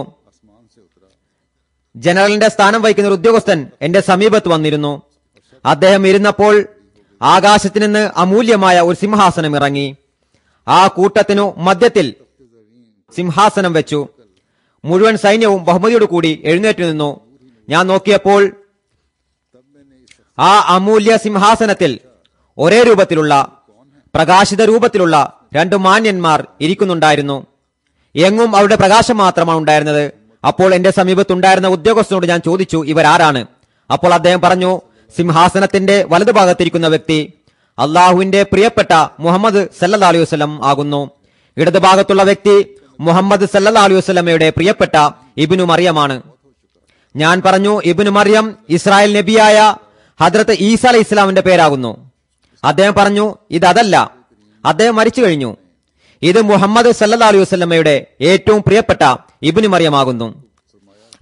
ജനറലിന്റെ സ്ഥാനം വഹിക്കുന്ന ഒരു ഉദ്യോഗസ്ഥൻ എന്റെ സമീപത്ത് വന്നിരുന്നു. അദ്ദേഹം ഇരുന്നപ്പോൾ ആകാശത്ത് നിന്ന് അമൂല്യമായ ഒരു സിംഹാസനം ഇറങ്ങി. ആ കൂട്ടത്തിനു മധ്യത്തിൽ സിംഹാസനം വെച്ചു. മുഴുവൻ സൈന്യവും ബഹുമതിയോട് കൂടി എഴുന്നേറ്റ് നിന്നു. ഞാൻ നോക്കിയപ്പോൾ ആ അമൂല്യ സിംഹാസനത്തിൽ ഒരേ രൂപത്തിലുള്ള പ്രകാശിത രൂപത്തിലുള്ള 2 മാന്യന്മാർ ഇരിക്കുന്നുണ്ടായിരുന്നു. എങ്ങും അവരുടെ പ്രകാശം മാത്രമാണ് ഉണ്ടായിരുന്നത്. അപ്പോൾ എന്റെ സമീപത്തുണ്ടായിരുന്ന ഉദ്യോഗസ്ഥനോട് ഞാൻ ചോദിച്ചു, ഇവരാരാണ്? അപ്പോൾ അദ്ദേഹം പറഞ്ഞു, സിംഹാസനത്തിന്റെ വലതുഭാഗത്തിരിക്കുന്ന വ്യക്തി അള്ളാഹുവിന്റെ പ്രിയപ്പെട്ട മുഹമ്മദ് സല്ലല്ലാഹു അലൈഹി വസല്ലം ആകുന്നു. ഇടതുഭാഗത്തുള്ള വ്യക്തി മുഹമ്മദ് സല്ലല്ലാഹു അലൈഹി വസല്ലമയുടെ പ്രിയപ്പെട്ട ഇബ്നു മറിയമാണ്. ഞാൻ പറഞ്ഞു, ഇബ്നു മറിയം ഇസ്രായേൽ നബിയായ ഹദ്രത്ത് ഈസ അലൈഹി ഇസ്ലാമിന്റെ പേരാകുന്നു. അദ്ദേഹം പറഞ്ഞു, ഇതല്ല, അദ്ദേഹം മരിച്ചു കഴിഞ്ഞു. ഇത് മുഹമ്മദ് സല്ലല്ലാഹു അലൈഹി വസല്ലമയുടെ ഏറ്റവും പ്രിയപ്പെട്ട ഇബ്നു മറിയമാകുന്നു.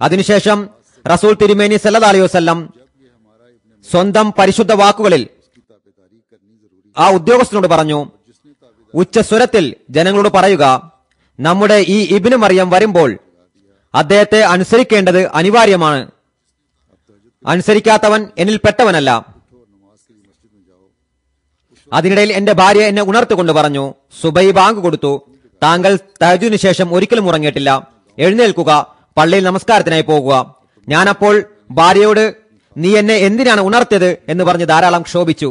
അതിനുശേഷം റസൂൽ തിരുമേനി സല്ലല്ലാഹു അലൈഹി വസല്ലം സ്വന്തം പരിശുദ്ധ വാക്കുകളിൽ ആ ഉദ്യോഗസ്ഥനോട് പറഞ്ഞു, ഉച്ചസ്വരത്തിൽ ജനങ്ങളോട് പറയുക, നമ്മുടെ ഈ ഇബ്നു മറിയം വരുമ്പോൾ അദ്ദേഹത്തെ അനുസരിക്കേണ്ടത് അനിവാര്യമാണ്. അനുസരിക്കാത്തവൻ എന്നിൽ പെട്ടവനല്ല. അതിനിടയിൽ എന്റെ ഭാര്യ എന്നെ ഉണർത്തിക്കൊണ്ട് പറഞ്ഞു, സുബൈ ബാങ്ക് കൊടുത്തു. താങ്കൾ തഹജ്ജുദിന് ശേഷം ഒരിക്കലും ഉറങ്ങിയിട്ടില്ല. എഴുന്നേൽക്കുക, പള്ളിയിൽ നമസ്കാരത്തിനായി പോകുക. ഞാനപ്പോൾ ഭാര്യയോട്, നീ എന്നെ എന്തിനാണ് ഉണർത്തിയത് എന്ന് പറഞ്ഞ് ധാരാളം ക്ഷോഭിച്ചു.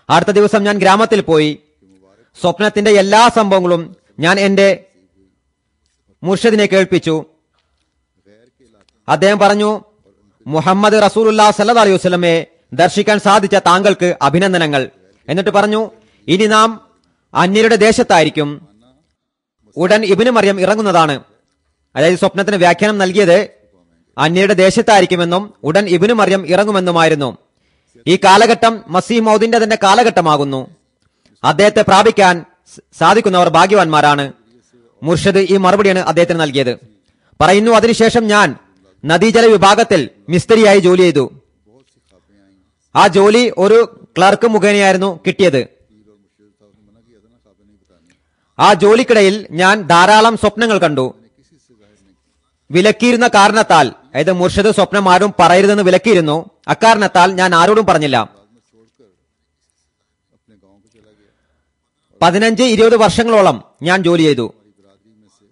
അടുത്ത ദിവസം ഞാൻ ഗ്രാമത്തിൽ പോയി. സ്വപ്നത്തിന്റെ എല്ലാ സംഭവങ്ങളും ഞാൻ എന്റെ മുർഷിദിനെ കേൾപ്പിച്ചു. അദ്ദേഹം പറഞ്ഞു, മുഹമ്മദ് റസൂലുള്ളാഹി സ്വല്ലല്ലാഹു അലൈഹി വസല്ലമയെ ദർശിക്കാൻ സാധിച്ച താങ്കൾക്ക് അഭിനന്ദനങ്ങൾ. എന്നിട്ട് പറഞ്ഞു, ഇനി നാം അന്യരുടെ ദേശത്തായിരിക്കും. ഉടൻ ഇബ്നു മറിയം ഇറങ്ങുന്നതാണ്. അതായത് സ്വപ്നത്തിന് വ്യാഖ്യാനം നൽകിയത് അന്യരുടെ ദേശത്തായിരിക്കുമെന്നും ഉടൻ ഇബ്നു മറിയം ഇറങ്ങുമെന്നുമായിരുന്നു. ഈ കാലഘട്ടം മസീഹ് മൗദിന്റെ തന്നെ കാലഘട്ടമാകുന്നു. അദ്ദേഹത്തെ പ്രാപിക്കാൻ സാധിക്കുന്നവർ ഭാഗ്യവാന്മാരാണ്. മുർഷിദ് ഈ മറുപടിയാണ് അദ്ദേഹത്തിന് നൽകിയത്. പറയുന്നു, അതിനുശേഷം ഞാൻ നദീജല വിഭാഗത്തിൽ മിസ്ത്രിയായി ജോലി ചെയ്തു. ആ ജോലി ഒരു ക്ലർക്ക് മുഖേനയായിരുന്നു കിട്ടിയത്. ആ ജോലിക്കിടയിൽ ഞാൻ ധാരാളം സ്വപ്നങ്ങൾ കണ്ടു. വിലക്കിയിരുന്ന കാരണത്താൽ, അതായത് മുർഷിദ് സ്വപ്നം ആരും പറയരുതെന്ന് വിലക്കിയിരുന്നു. അക്കാരണത്താൽ ഞാൻ ആരോടും പറഞ്ഞില്ല. 15-20 വർഷങ്ങളോളം ഞാൻ ജോലി ചെയ്തു.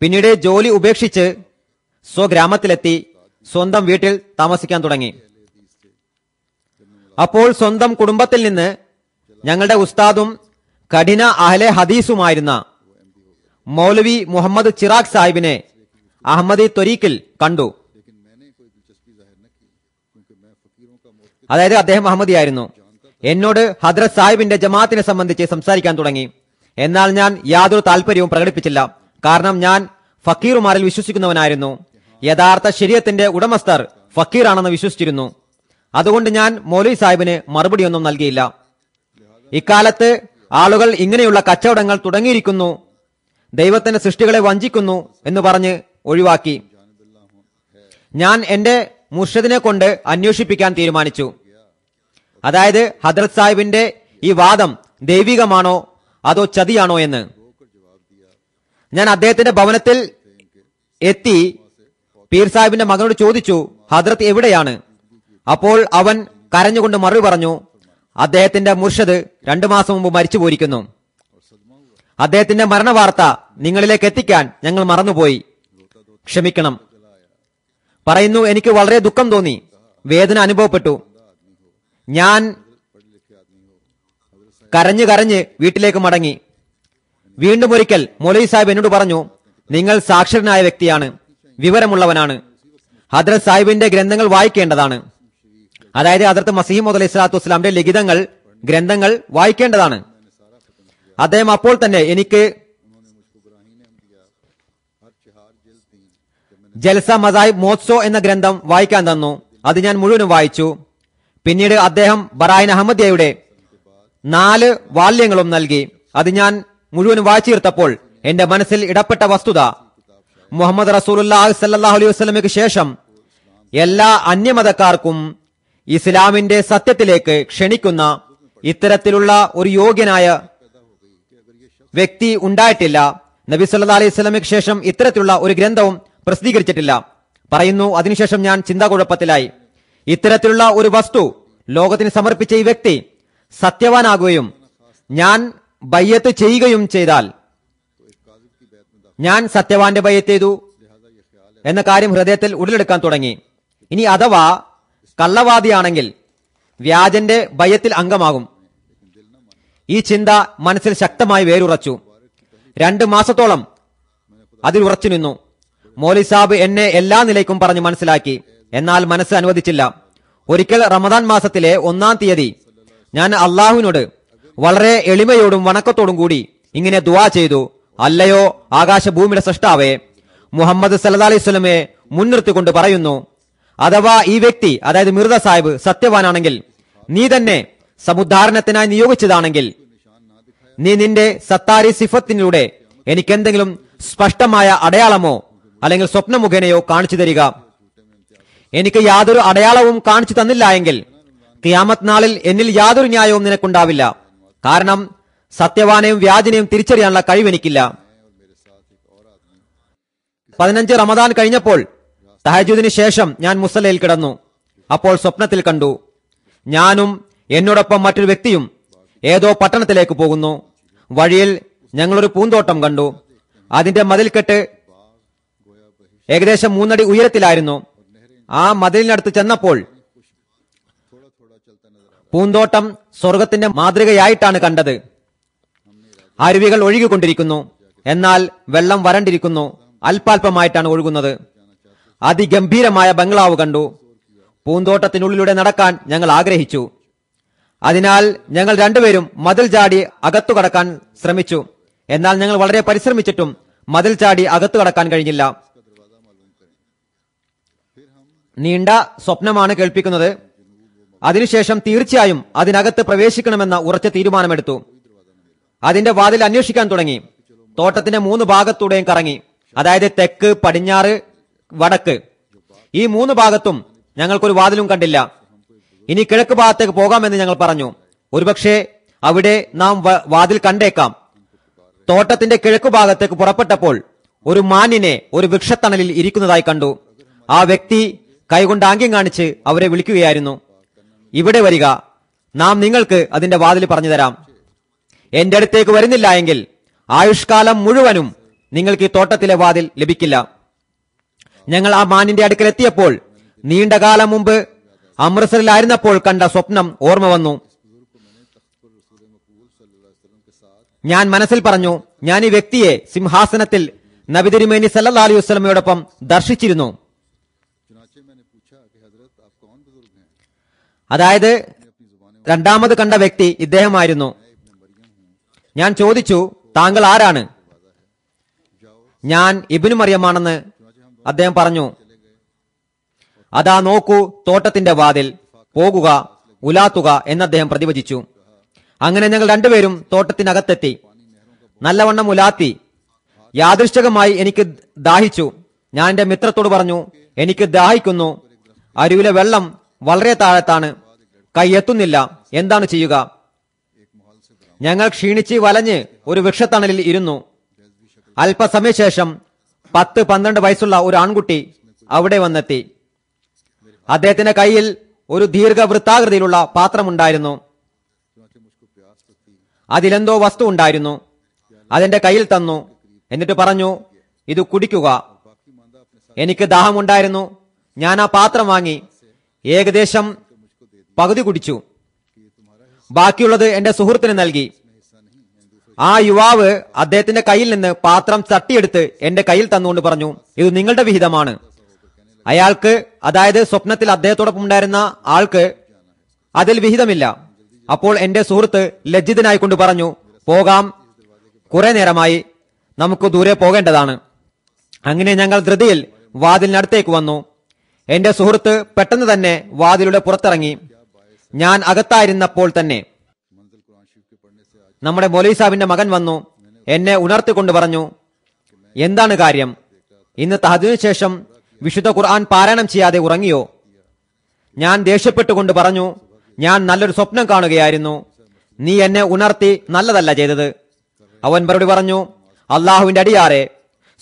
പിന്നീട് ജോലി ഉപേക്ഷിച്ച് സ്വഗ്രാമത്തിലെത്തി സ്വന്തം വീട്ടിൽ താമസിക്കാൻ തുടങ്ങി. അപ്പോൾ സ്വന്തം കുടുംബത്തിൽ നിന്ന് ഞങ്ങളുടെ ഉസ്താദും കഠിന അഹ്ലെ ഹദീസുമായിരുന്ന മൗലവി മുഹമ്മദ് ചിറാഗ് സാഹിബിനെ അഹമ്മദി ത്വരീഖിൽ കണ്ടു. അതായത് അദ്ദേഹം അഹമ്മദിയായിരുന്നു. എന്നോട് ഹദ്രത്ത് സാഹിബിന്റെ ജമാഅത്തിനെ സംബന്ധിച്ച് സംസാരിക്കാൻ തുടങ്ങി. എന്നാൽ ഞാൻ യാതൊരു താല്പര്യവും പ്രകടിപ്പിച്ചില്ല. കാരണം ഞാൻ ഫക്കീറുമാരിൽ വിശ്വസിക്കുന്നവനായിരുന്നു. യഥാർത്ഥ ശരീഅത്തിന്റെ ഉടമസ്ഥർ ഫക്കീറാണെന്ന് വിശ്വസിച്ചിരുന്നു. അതുകൊണ്ട് ഞാൻ മൗലവി സാഹിബിന് മറുപടിയൊന്നും നൽകിയില്ല. ഇക്കാലത്ത് ആളുകൾ ഇങ്ങനെയുള്ള കച്ചവടങ്ങൾ തുടങ്ങിയിരിക്കുന്നു, ദൈവത്തിന്റെ സൃഷ്ടികളെ വഞ്ചിക്കുന്നു എന്ന് പറഞ്ഞ് ഒഴിവാക്കി. ഞാൻ എന്റെ മുർഷിദിനെ കൊണ്ട് അന്വേഷിപ്പിക്കാൻ തീരുമാനിച്ചു. അതായത് ഹദ്രത്ത് സാഹിബിന്റെ ഈ വാദം ദൈവികമാണോ അതോ ചതിയാണോ എന്ന്. ഞാൻ അദ്ദേഹത്തിന്റെ ഭവനത്തിൽ എത്തി പീർ സാഹിബിന്റെ മകനോട് ചോദിച്ചു, ഹദ്രത്ത് എവിടെയാണ്? അപ്പോൾ അവൻ കരഞ്ഞുകൊണ്ട് മറുപടി പറഞ്ഞു, അദ്ദേഹത്തിന്റെ മുർഷിദ് 2 മാസം മുമ്പ് മരിച്ചു പോയിരിക്കുന്നു. അദ്ദേഹത്തിന്റെ മരണവാർത്ത നിങ്ങളിലേക്ക് എത്തിക്കാൻ ഞങ്ങൾ മറന്നുപോയി, ക്ഷമിക്കണം. പറയുന്നു, എനിക്ക് വളരെ ദുഃഖം തോന്നി, വേദന അനുഭവപ്പെട്ടു. ഞാൻ കരഞ്ഞ് വീട്ടിലേക്ക് മടങ്ങി. വീണ്ടും ഒരിക്കൽ മൗലവി സാഹിബ് എന്നോട് പറഞ്ഞു, നിങ്ങൾ സാക്ഷരനായ വ്യക്തിയാണ്, വിവരമുള്ളവനാണ്, ഹദ്രത്ത് സാഹിബിന്റെ ഗ്രന്ഥങ്ങൾ വായിക്കേണ്ടതാണ്. അതായത് ഹദ്രത്ത് മസീഹ് മൗഊദ് അലൈഹി സ്വലാത്തു വസ്സലാമിന്റെ ലിഖിതങ്ങൾ, ഗ്രന്ഥങ്ങൾ വായിക്കേണ്ടതാണ്. അദ്ദേഹം അപ്പോൾ തന്നെ എനിക്ക് ജൽസ മസാഹിബ് മോത്സോ എന്ന ഗ്രന്ഥം വായിക്കാൻ തന്നു. അത് ഞാൻ മുഴുവനും വായിച്ചു. പിന്നീട് അദ്ദേഹം ബറായിൻ അഹമ്മദിയയുടെ 4 വാല്യങ്ങളും നൽകി. അത് ഞാൻ മുഴുവനും വായിച്ചു തീർത്തപ്പോൾ എന്റെ മനസ്സിൽ ഇടപെട്ട വസ്തുത, മുഹമ്മദ് റസൂലുള്ളാഹി സ്വല്ലല്ലാഹു അലൈഹി വസല്ലമയ്ക്ക് ശേഷം എല്ലാ അന്യമതക്കാർക്കും ഇസ്ലാമിന്റെ സത്യത്തിലേക്ക് ക്ഷണിക്കുന്ന ഇത്തരത്തിലുള്ള ഒരു യോഗ്യനായ വ്യക്തി ഉണ്ടായിട്ടില്ല. നബി സല്ലല്ലാഹു അലൈഹി വസല്ലമയ്ക്ക് ശേഷം ഇത്തരത്തിലുള്ള ഒരു ഗ്രന്ഥവും പ്രസിദ്ധീകരിച്ചിട്ടില്ല. പറയുന്നു, അതിനുശേഷം ഞാൻ ചിന്താകുഴപ്പത്തിലായി. ഇത്തരത്തിലുള്ള ഒരു വസ്തു ലോകത്തിന് സമർപ്പിച്ച ഈ വ്യക്തി സത്യവാനാകുകയും ഞാൻ ബയ്യത്ത് ചെയ്യുകയും ചെയ്താൽ, ഞാൻ സത്യവാന്റെ ബയ്യത്ത് ചെയ്തു എന്ന കാര്യം ഹൃദയത്തിൽ ഉടലെടുക്കാൻ തുടങ്ങി. ഇനി അഥവാ കള്ളവാദിയാണെങ്കിൽ വ്യാജന്റെ ബയ്യത്തിൽ അംഗമാകും. ഈ ചിന്ത മനസ്സിൽ ശക്തമായി വേരുറച്ചു. 2 മാസത്തോളം അതിൽ ഉറച്ചു നിന്നു. മൗലവി സാഹിബ് എന്നെ എല്ലാ നിലയ്ക്കും പറഞ്ഞ് മനസ്സിലാക്കി. എന്നാൽ മനസ്സ് അനുവദിച്ചില്ല. ഒരിക്കൽ റമദാൻ മാസത്തിലെ 1-ാം തീയതി ഞാൻ അള്ളാഹുവിനോട് വളരെ എളിമയോടും വണക്കത്തോടും കൂടി ഇങ്ങനെ ദുആ ചെയ്തു, അല്ലയോ ആകാശഭൂമിയുടെ സൃഷ്ടാവേ, മുഹമ്മദ് സല്ലല്ലാഹു അലൈഹി വസല്ലമയെ മുൻനിർത്തിക്കൊണ്ട് പറയുന്നു, അഥവാ ഈ വ്യക്തി, അതായത് മിർദ സാഹിബ് സത്യവാനാണെങ്കിൽ, നീ തന്നെ സമുദ്ധാരണത്തിനായി നിയോഗിച്ചതാണെങ്കിൽ, നീ നിന്റെ സത്താരി സിഫത്തിലൂടെ എനിക്കെന്തെങ്കിലും സ്പഷ്ടമായ അടയാളമോ അല്ലെങ്കിൽ സ്വപ്ന മുഖേനയോ കാണിച്ചു തരിക. എനിക്ക് യാതൊരു അടയാളവും കാണിച്ചു തന്നില്ല എങ്കിൽ ഖിയാമത്ത് നാളിൽ എന്നിൽ യാതൊരു ന്യായവും നിനക്കുണ്ടാവില്ല. കാരണം സത്യവാനെയും വ്യാജനെയും തിരിച്ചറിയാനുള്ള കഴിവെനിക്കില്ല. 15 റമദാൻ കഴിഞ്ഞപ്പോൾ തഹജ്ജുദിന് ശേഷം ഞാൻ മുസല്ലയിൽ കിടന്നു. അപ്പോൾ സ്വപ്നത്തിൽ കണ്ടു, ഞാനും എന്നോടൊപ്പം മറ്റൊരു വ്യക്തിയും ഏതോ പട്ടണത്തിലേക്ക് പോകുന്നു. വഴിയിൽ ഞങ്ങളൊരു പൂന്തോട്ടം കണ്ടു. അതിന്റെ മതിൽക്കെട്ട് ഏകദേശം 3 അടി ഉയരത്തിലായിരുന്നു. ആ മതിലിനടുത്ത് ചെന്നപ്പോൾ പൂന്തോട്ടം സ്വർഗത്തിന്റെ മാതൃകയായിട്ടാണ് കണ്ടത്. അരുവികൾ ഒഴുകിക്കൊണ്ടിരിക്കുന്നു, എന്നാൽ വെള്ളം വരണ്ടിരിക്കുന്നു, അല്പാൽപമായിട്ടാണ് ഒഴുകുന്നത്. അതിഗംഭീരമായ ബംഗ്ലാവ് കണ്ടു. പൂന്തോട്ടത്തിനുള്ളിലൂടെ നടക്കാൻ ഞങ്ങൾ ആഗ്രഹിച്ചു. അതിനാൽ ഞങ്ങൾ രണ്ടുപേരും മതിൽ ചാടി അകത്തു കടക്കാൻ ശ്രമിച്ചു. എന്നാൽ ഞങ്ങൾ വളരെ പരിശ്രമിച്ചിട്ടും മതിൽ ചാടി അകത്തു കടക്കാൻ കഴിഞ്ഞില്ല. നീണ്ട സ്വപ്നമാണ് കേൾപ്പിക്കുന്നത്. അതിനുശേഷം തീർച്ചയായും അതിനകത്ത് പ്രവേശിക്കണമെന്ന ഉറച്ച തീരുമാനമെടുത്തു. അതിന്റെ വാതിൽ അന്വേഷിക്കാൻ തുടങ്ങി. തോട്ടത്തിന്റെ 3 ഭാഗത്തൂടെയും കറങ്ങി. അതായത് തെക്ക്, പടിഞ്ഞാറ്, വടക്ക്, ഈ 3 ഭാഗത്തും ഞങ്ങൾക്കൊരു വാതിലും കണ്ടില്ല. ഇനി കിഴക്ക് ഭാഗത്തേക്ക് പോകാമെന്ന് ഞങ്ങൾ പറഞ്ഞു. ഒരുപക്ഷെ അവിടെ നാം വാതിൽ കണ്ടേക്കാം. തോട്ടത്തിന്റെ കിഴക്കു ഭാഗത്തേക്ക് പുറപ്പെട്ടപ്പോൾ ഒരു മാനിനെ ഒരു വൃക്ഷത്തണലിൽ ഇരിക്കുന്നതായി കണ്ടു. ആ വ്യക്തി കൈകൊണ്ട് ആംഗ്യം കാണിച്ച് അവരെ വിളിക്കുകയായിരുന്നു. ഇവിടെ വരിക, നാം നിങ്ങൾക്ക് അതിന്റെ വാതിൽ പറഞ്ഞു തരാം. എന്റെ അടുത്തേക്ക് വരുന്നില്ല എങ്കിൽ ആയുഷ്കാലം മുഴുവനും നിങ്ങൾക്ക് ഈ തോട്ടത്തിലെ വാതിൽ ലഭിക്കില്ല. ഞങ്ങൾ ആ മാനിന്റെ അടുക്കൽ എത്തിയപ്പോൾ നീണ്ടകാലം മുമ്പ് അമൃത്സറിലായിരുന്നപ്പോൾ കണ്ട സ്വപ്നം ഓർമ്മ വന്നു. ഞാൻ മനസ്സിൽ പറഞ്ഞു, ഞാൻ ഈ വ്യക്തിയെ സിംഹാസനത്തിൽ നബി തിരുമേനി സല്ലല്ലാഹു അലൈഹി വസല്ലമയോടൊപ്പം ദർശിച്ചിരുന്നു. അതായത് രണ്ടാമത് കണ്ട വ്യക്തി ഇദ്ദേഹമായിരുന്നു. ഞാൻ ചോദിച്ചു, താങ്കൾ ആരാണ്? ഞാൻ ഇബ്നു മറിയമാണെന്ന് അദ്ദേഹം പറഞ്ഞു. അതാ നോക്കൂ തോട്ടത്തിന്റെ വാതിൽ, പോകുക, ഉലാത്തുക എന്ന് അദ്ദേഹം പ്രതിവചിച്ചു. അങ്ങനെ ഞങ്ങൾ രണ്ടുപേരും തോട്ടത്തിനകത്തെത്തി. നല്ലവണ്ണം ഉലാത്തി. യാദൃശ്ചികമായി എനിക്ക് ദാഹിച്ചു. ഞാൻ എന്റെ മിത്രത്തോട് പറഞ്ഞു, എനിക്ക് ദാഹിക്കുന്നു, അരുവിലെ വെള്ളം വളരെ താഴത്താണ്, കൈ എത്തുന്നില്ല, എന്താണ് ചെയ്യുക? ഞങ്ങൾ ക്ഷീണിച്ച് വലഞ്ഞ് ഒരു വൃക്ഷത്തണലിൽ ഇരുന്നു. അല്പസമയശേഷം 10-12 വയസ്സുള്ള ഒരു ആൺകുട്ടി അവിടെ വന്നെത്തി. അദ്ദേഹത്തിന്റെ കയ്യിൽ ഒരു ദീർഘവൃത്താകൃതിയിലുള്ള പാത്രമുണ്ടായിരുന്നു. അതിലെന്തോ വസ്തു ഉണ്ടായിരുന്നു. അതെന്റെ കയ്യിൽ തന്നു. എന്നിട്ട് പറഞ്ഞു, ഇത് കുടിക്കുക. എനിക്ക് ദാഹമുണ്ടായിരുന്നു. ഞാൻ ആ പാത്രം വാങ്ങി ഏകദേശം പകുതി കുടിച്ചു. ബാക്കിയുള്ളത് എന്റെ സുഹൃത്തിന് നൽകി. ആ യുവാവ് അദ്ദേഹത്തിന്റെ കയ്യിൽ നിന്ന് പാത്രം തട്ടിയെടുത്ത് എന്റെ കയ്യിൽ തന്നുകൊണ്ട് പറഞ്ഞു, ഇത് നിങ്ങളുടെ വിഹിതമാണ്. അയാൾക്ക്, അതായത് സ്വപ്നത്തിൽ അദ്ദേഹത്തോടൊപ്പം ഉണ്ടായിരുന്ന ആൾക്ക് അതിൽ വിഹിതമില്ല. അപ്പോൾ എന്റെ സുഹൃത്ത് ലജ്ജിതനായിക്കൊണ്ട് പറഞ്ഞു, പോകാം, കുറെ നേരമായി, നമുക്ക് ദൂരെ പോകേണ്ടതാണ്. അങ്ങനെ ഞങ്ങൾ ധൃതിയിൽ വാതിലിനടുത്തേക്ക് വന്നു. എന്റെ സുഹൃത്ത് പെട്ടെന്ന് തന്നെ വാതിലൂടെ പുറത്തിറങ്ങി. ഞാൻ അകത്തായിരുന്നപ്പോൾ തന്നെ നമ്മുടെ മൗലവി സാഹിബിന്റെ മകൻ വന്നു. എന്നെ ഉണർത്തിക്കൊണ്ട് പറഞ്ഞു, എന്താണ് കാര്യം? ഇന്ന് തഹജ്ജുദിന് ശേഷം വിശുദ്ധ ഖുർആൻ പാരായണം ചെയ്യാതെ ഉറങ്ങിയോ? ഞാൻ ദേഷ്യപ്പെട്ടുകൊണ്ട് പറഞ്ഞു, ഞാൻ നല്ലൊരു സ്വപ്നം കാണുകയായിരുന്നു, നീ എന്നെ ഉണർത്തി നല്ലതല്ല ചെയ്തത്. അവൻ മറുപടി പറഞ്ഞു, അള്ളാഹുവിന്റെ അടിയാറെ,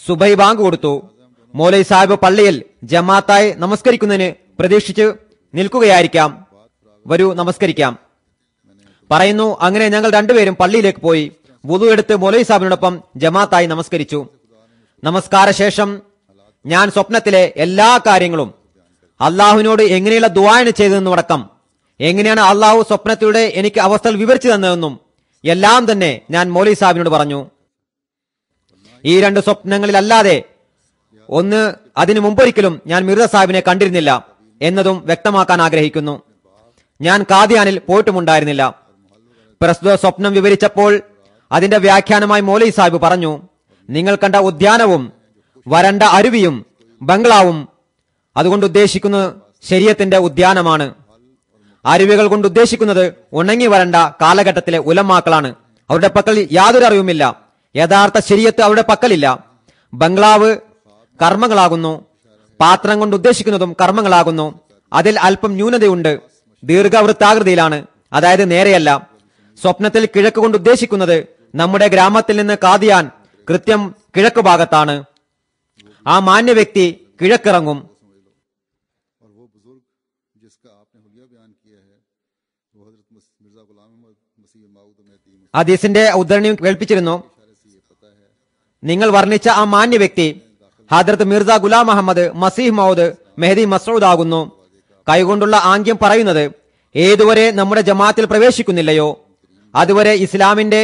സുബൈ ബാങ്ക് കൊടുത്തു. മൗലവി സാഹിബ് പള്ളിയിൽ ജമാഅത്തായി നമസ്കരിക്കുന്നതിന് പ്രതീക്ഷിച്ച് നിൽക്കുകയായിരിക്കാം, വരൂ നമസ്കരിക്കാം പറയുന്നു. അങ്ങനെ ഞങ്ങൾ രണ്ടുപേരും പള്ളിയിലേക്ക് പോയി വുളു എടുത്ത് മൗലവി സാഹിബിനോടൊപ്പം ജമാഅത്തായി നമസ്കരിച്ചു. നമസ്കാര ശേഷം ഞാൻ സ്വപ്നത്തിലെ എല്ലാ കാര്യങ്ങളും, അള്ളാഹുവിനോട് എങ്ങനെയുള്ള ദുആണ് ചെയ്തതെന്നുമടക്കം, എങ്ങനെയാണ് അള്ളാഹു സ്വപ്നത്തിലൂടെ എനിക്ക് അവസ്ഥകൾ വിവരിച്ചു തന്നതെന്നും എല്ലാം തന്നെ ഞാൻ മൗലവി സാഹിബിനോട് പറഞ്ഞു. ഈ 2 സ്വപ്നങ്ങളിലല്ലാതെ ഒന്ന് അതിനു മുമ്പൊരിക്കലും ഞാൻ മിർസ സാഹിബിനെ കണ്ടിരുന്നില്ല എന്നതും വ്യക്തമാക്കാൻ ആഗ്രഹിക്കുന്നു. ഞാൻ കാദിയാനിൽ പോയിട്ടുമുണ്ടായിരുന്നില്ല. പ്രസ്തുത സ്വപ്നം വിവരിച്ചപ്പോൾ അതിന്റെ വ്യാഖ്യാനമായി മൗലവി സാഹിബ് പറഞ്ഞു, നിങ്ങൾ കണ്ട ഉദ്യാനവും വരണ്ട അരുവിയും ബംഗ്ലാവും അതുകൊണ്ട് ഉദ്ദേശിക്കുന്നത് ശരീഅത്തിന്റെ ഉദ്യാനമാണ്. അരുവികൾ കൊണ്ട് ഉദ്ദേശിക്കുന്നത് ഉണങ്ങി വരണ്ട കാലഘട്ടത്തിലെ ഉലമാക്കളാണ്. അവരുടെ പക്കൽ യാതൊരു അറിവുമില്ല. യഥാർത്ഥ ശരീഅത്ത് അവരുടെ പക്കലില്ല. ബംഗ്ലാവ് കർമ്മങ്ങളാകുന്നു. പാത്രം കൊണ്ട് ഉദ്ദേശിക്കുന്നതും കർമ്മങ്ങളാകുന്നു. അതിൽ അല്പം ന്യൂനതയുണ്ട്. ദീർഘവൃത്താകൃതിയിലാണ്, അതായത് നേരെയല്ല. സ്വപ്നത്തിൽ കിഴക്ക് കൊണ്ട് ഉദ്ദേശിക്കുന്നത് നമ്മുടെ ഗ്രാമത്തിൽ നിന്ന് കാദിയാൻ കൃത്യം കിഴക്ക് ഭാഗത്താണ്. ആ മാന്യ വ്യക്തി കിഴക്കിറങ്ങും. ഹദീസിന്റെ ഉദ്ധരണിയും കേൾപ്പിച്ചിരുന്നു. നിങ്ങൾ വർണ്ണിച്ച ആ മാന്യ വ്യക്തി ഹദ്രത്ത് മിർസ ഗുലാം അഹമ്മദ് മസീഹ് മൗദ് മെഹദി മസ്ഊദ് ആകുന്നു. കൈകൊണ്ടുള്ള ആംഗ്യം പറയുന്നത്, ഏതുവരെ നമ്മുടെ ജമാഅത്തിൽ പ്രവേശിക്കുന്നില്ലയോ അതുവരെ ഇസ്ലാമിന്റെ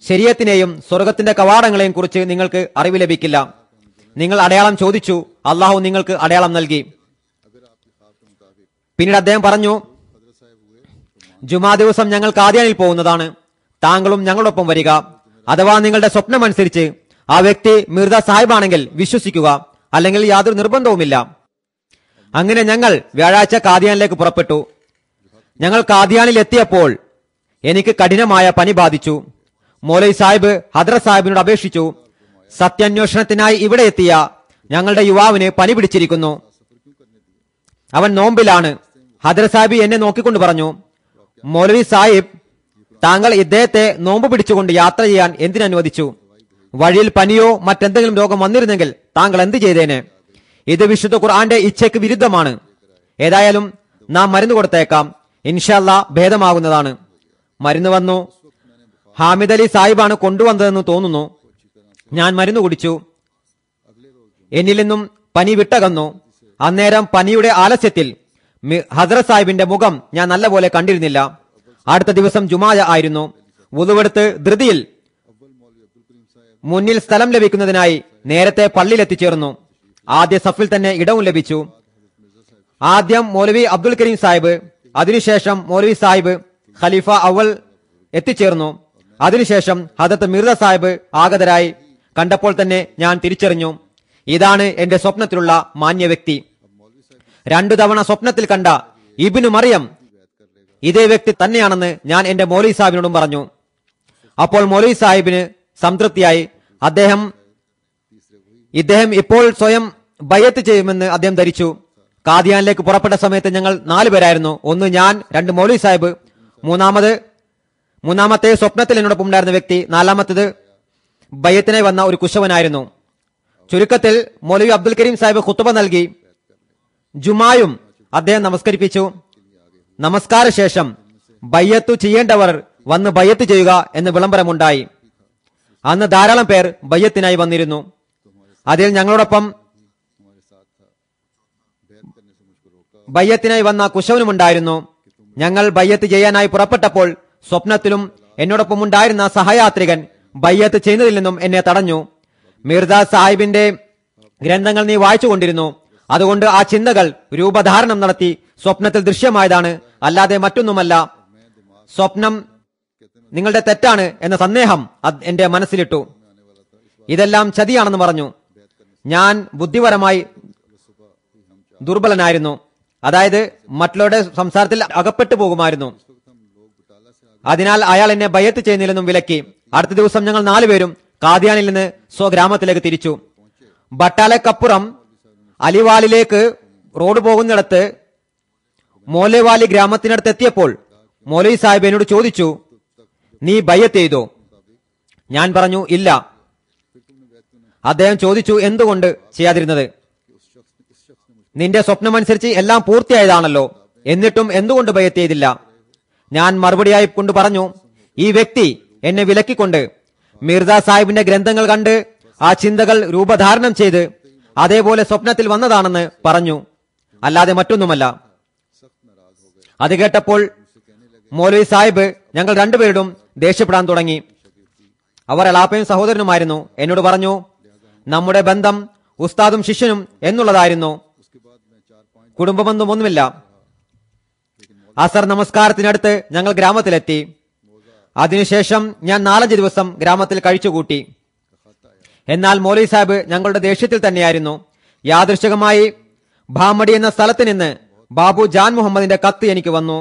ശരീഅത്തിനെയും സ്വർഗത്തിന്റെ കവാടങ്ങളെയും കുറിച്ച് നിങ്ങൾക്ക് അറിവ് ലഭിക്കില്ല. നിങ്ങൾ അടയാളം ചോദിച്ചു, അള്ളാഹു നിങ്ങൾക്ക് അടയാളം നൽകി. പിന്നീട് അദ്ദേഹം പറഞ്ഞു, ജുമാ ദിവസം ഞങ്ങൾ കാദിയാനിൽ പോകുന്നതാണ്, താങ്കളും ഞങ്ങളോടൊപ്പം വരിക. അഥവാ നിങ്ങളുടെ സ്വപ്നമനുസരിച്ച് ആ വ്യക്തി മിർസ സാഹിബാണെങ്കിൽ വിശ്വസിക്കുക, അല്ലെങ്കിൽ യാതൊരു നിർബന്ധവുമില്ല. അങ്ങനെ ഞങ്ങൾ വ്യാഴാഴ്ച കാദിയാനിലേക്ക് പുറപ്പെട്ടു. ഞങ്ങൾ കാദിയാനിൽ എത്തിയപ്പോൾ എനിക്ക് കഠിനമായ പനി ബാധിച്ചു. മൗലവി സാഹിബ് ഹദ്രത്ത് സാഹിബിനോട് അപേക്ഷിച്ചു, സത്യാന്വേഷണത്തിനായി ഇവിടെ എത്തിയ ഞങ്ങളുടെ യുവാവിന് പനി പിടിച്ചിരിക്കുന്നു, അവൻ നോമ്പിലാണ്. ഹദ്രത്ത് സാഹിബ് എന്നെ നോക്കിക്കൊണ്ട് പറഞ്ഞു, മൗലവി സാഹിബ്, താങ്കൾ ഇദ്ദേഹത്തെ നോമ്പ് പിടിച്ചുകൊണ്ട് യാത്ര ചെയ്യാൻ എന്തിനനുവദിച്ചു? വഴിയിൽ പനിയോ മറ്റെന്തെങ്കിലും രോഗം വന്നിരുന്നെങ്കിൽ താങ്കൾ എന്ത് ചെയ്തേനെ? ഇത് വിശുദ്ധ ഖുർആന്റെ ഇച്ഛയ്ക്ക് വിരുദ്ധമാണ്. ഏതായാലും നാം മരുന്ന് കൊടുത്തേക്കാം, ഇൻഷാ അല്ലാഹ് ഭേദമാകുന്നതാണ്. മരുന്ന് വന്നു. ഹാമിദ് അലി സാഹിബാണ് കൊണ്ടുവന്നതെന്ന് തോന്നുന്നു. ഞാൻ മരുന്ന് കുടിച്ചു. എന്നിൽ നിന്നും പനി വിട്ടകന്നു. അന്നേരം പനിയുടെ ആലസ്യത്തിൽ ഹസ്രത്ത് സാഹിബിന്റെ മുഖം ഞാൻ നല്ലപോലെ കണ്ടിരുന്നില്ല. അടുത്ത ദിവസം ജുമാ ആയിരുന്നു. വുളുവെടുത്ത് ധൃതിയിൽ മുന്നിൽ സ്ഥലം ലഭിക്കുന്നതിനായി നേരത്തെ പള്ളിയിൽ എത്തിച്ചേർന്നു. ആദ്യ സഫിൽ തന്നെ ഇടവും ലഭിച്ചു. ആദ്യം മൗലവി അബ്ദുൽ കരീം സാഹിബ്, അതിനുശേഷം മൗലവി സാഹിബ്, ഖലീഫ അവൽ എത്തിച്ചേർന്നു. അതിനുശേഷം ഹദത്ത് മിർസ സാഹിബ് ആഗതരായി. കണ്ടപ്പോൾ തന്നെ ഞാൻ തിരിച്ചറിഞ്ഞു, ഇതാണ് എന്റെ സ്വപ്നത്തിലുള്ള മാന്യ വ്യക്തി. 2 തവണ സ്വപ്നത്തിൽ കണ്ട ഇബ്നു മറിയം ഇതേ വ്യക്തി തന്നെയാണെന്ന് ഞാൻ എന്റെ മൗലവി സാഹിബിനോടും പറഞ്ഞു. അപ്പോൾ മൗലവി സാഹിബിന് സംതൃപ്തിയായി. ഇദ്ദേഹം ഇപ്പോൾ സ്വയം ബയ്യത്ത് ചെയ്യുമെന്ന് അദ്ദേഹം ധരിച്ചു. കാദിയാനിലേക്ക് പുറപ്പെട്ട സമയത്ത് ഞങ്ങൾ 4 പേരായിരുന്നു. ഒന്ന് ഞാൻ, 2 മൗലവി സാഹിബ്, മൂന്നാമത്തെ സ്വപ്നത്തിൽ എന്നോടൊപ്പം ഉണ്ടായിരുന്ന വ്യക്തി, 4ാമത്തേത് ബയ്യത്തിനായി വന്ന ഒരു കുശവനായിരുന്നു. ചുരുക്കത്തിൽ മൗലവി അബ്ദുൽ കരീം സാഹിബ് ഖുത്ബ നൽകി. ജുമായും അദ്ദേഹം നമസ്കരിപ്പിച്ചു. നമസ്കാര ശേഷം ബയ്യത്തു ചെയ്യേണ്ടവർ വന്ന് ബയ്യത്ത് ചെയ്യുക എന്ന് വിളംബരമുണ്ടായി. അന്ന് ധാരാളം പേർ ബയ്യത്തിനായി വന്നിരുന്നു. അതിൽ ഞങ്ങളോടൊപ്പം ബയ്യത്തിനായി വന്ന കുശവനുമുണ്ടായിരുന്നു. ഞങ്ങൾ ബയ്യത്ത് ചെയ്യാനായി പുറപ്പെട്ടപ്പോൾ സ്വപ്നത്തിലും എന്നോടൊപ്പം ഉണ്ടായിരുന്ന സഹയാത്രികൻ ബയ്യത്ത് ചെയ്യുന്നതിൽ നിന്നും എന്നെ തടഞ്ഞു. മിർസ സാഹിബിന്റെ ഗ്രന്ഥങ്ങൾ നീ വായിച്ചുകൊണ്ടിരുന്നു, അതുകൊണ്ട് ആ ചിന്തകൾ രൂപധാരണം നടത്തി സ്വപ്നത്തിൽ ദൃശ്യമായതാണ്, അല്ലാതെ മറ്റൊന്നുമല്ല. സ്വപ്നം നിങ്ങളുടെ തെറ്റാണ് എന്ന സന്ദേഹം എന്റെ മനസ്സിലിട്ടു. ഇതെല്ലാം ചതിയാണെന്ന് പറഞ്ഞു. ഞാൻ ബുദ്ധിപരമായി ദുർബലനായിരുന്നു. അതായത് മറ്റുള്ളവരുടെ സംസാരത്തിൽ അകപ്പെട്ടു പോകുമായിരുന്നു. അതിനാൽ അയാൾ എന്നെ ബയ്യത്ത് ചെയ്യുന്നതിൽ നിന്നും വിലക്കി. അടുത്ത ദിവസം ഞങ്ങൾ 4 പേരും കാദിയാനിൽ നിന്ന് സ്വഗ്രാമത്തിലേക്ക് തിരിച്ചു. ബട്ടാലക്കപ്പുറം അലിവാലിലേക്ക് റോഡ് പോകുന്നിടത്ത് മോലെവാലി ഗ്രാമത്തിനടുത്ത് എത്തിയപ്പോൾ മൗലവി സാഹിബ് എന്നോട് ചോദിച്ചു, നീ ബയ്യത്ത് ചെയ്തോ? ഞാൻ പറഞ്ഞു, ഇല്ല. അദ്ദേഹം ചോദിച്ചു, എന്തുകൊണ്ട് ചെയ്യാതിരുന്നത്? നിന്റെ സ്വപ്നമനുസരിച്ച് എല്ലാം പൂർത്തിയായതാണല്ലോ, എന്നിട്ടും എന്തുകൊണ്ട് ബയ്യത്ത് ചെയ്തില്ല? ഞാൻ മറുപടിയായി കൊണ്ട് പറഞ്ഞു, ഈ വ്യക്തി എന്നെ വിലക്കിക്കൊണ്ട് മിർസ സാഹിബിന്റെ ഗ്രന്ഥങ്ങൾ കണ്ട് ആ ചിന്തകൾ രൂപധാരണം ചെയ്ത് അതേപോലെ സ്വപ്നത്തിൽ വന്നതാണെന്ന് പറഞ്ഞു, അല്ലാതെ മറ്റൊന്നുമല്ല. അത് കേട്ടപ്പോൾ മൗലവി സാഹിബ് ഞങ്ങൾ 2 പേരും ദേഷ്യപ്പെടാൻ തുടങ്ങി. അവർ എളാപ്പയും സഹോദരനുമായിരുന്നു. എന്നോട് പറഞ്ഞു, നമ്മുടെ ബന്ധം ഉസ്താദും ശിഷ്യനും എന്നുള്ളതായിരുന്നു, കുടുംബബന്ധമൊന്നുമില്ല. അസർ നമസ്കാരത്തിനടുത്ത് ഞങ്ങൾ ഗ്രാമത്തിലെത്തി. അതിനുശേഷം ഞാൻ 4-5 ദിവസം ഗ്രാമത്തിൽ കഴിച്ചുകൂട്ടി. എന്നാൽ മൗലവി സാഹിബ് ഞങ്ങളുടെ ദേഷ്യത്തിൽ തന്നെയായിരുന്നു. യാദൃശ്ചികമായി ഭാമടി എന്ന സ്ഥലത്ത് നിന്ന് ബാബു ജാൻ മുഹമ്മദിന്റെ കത്ത് എനിക്ക് വന്നു.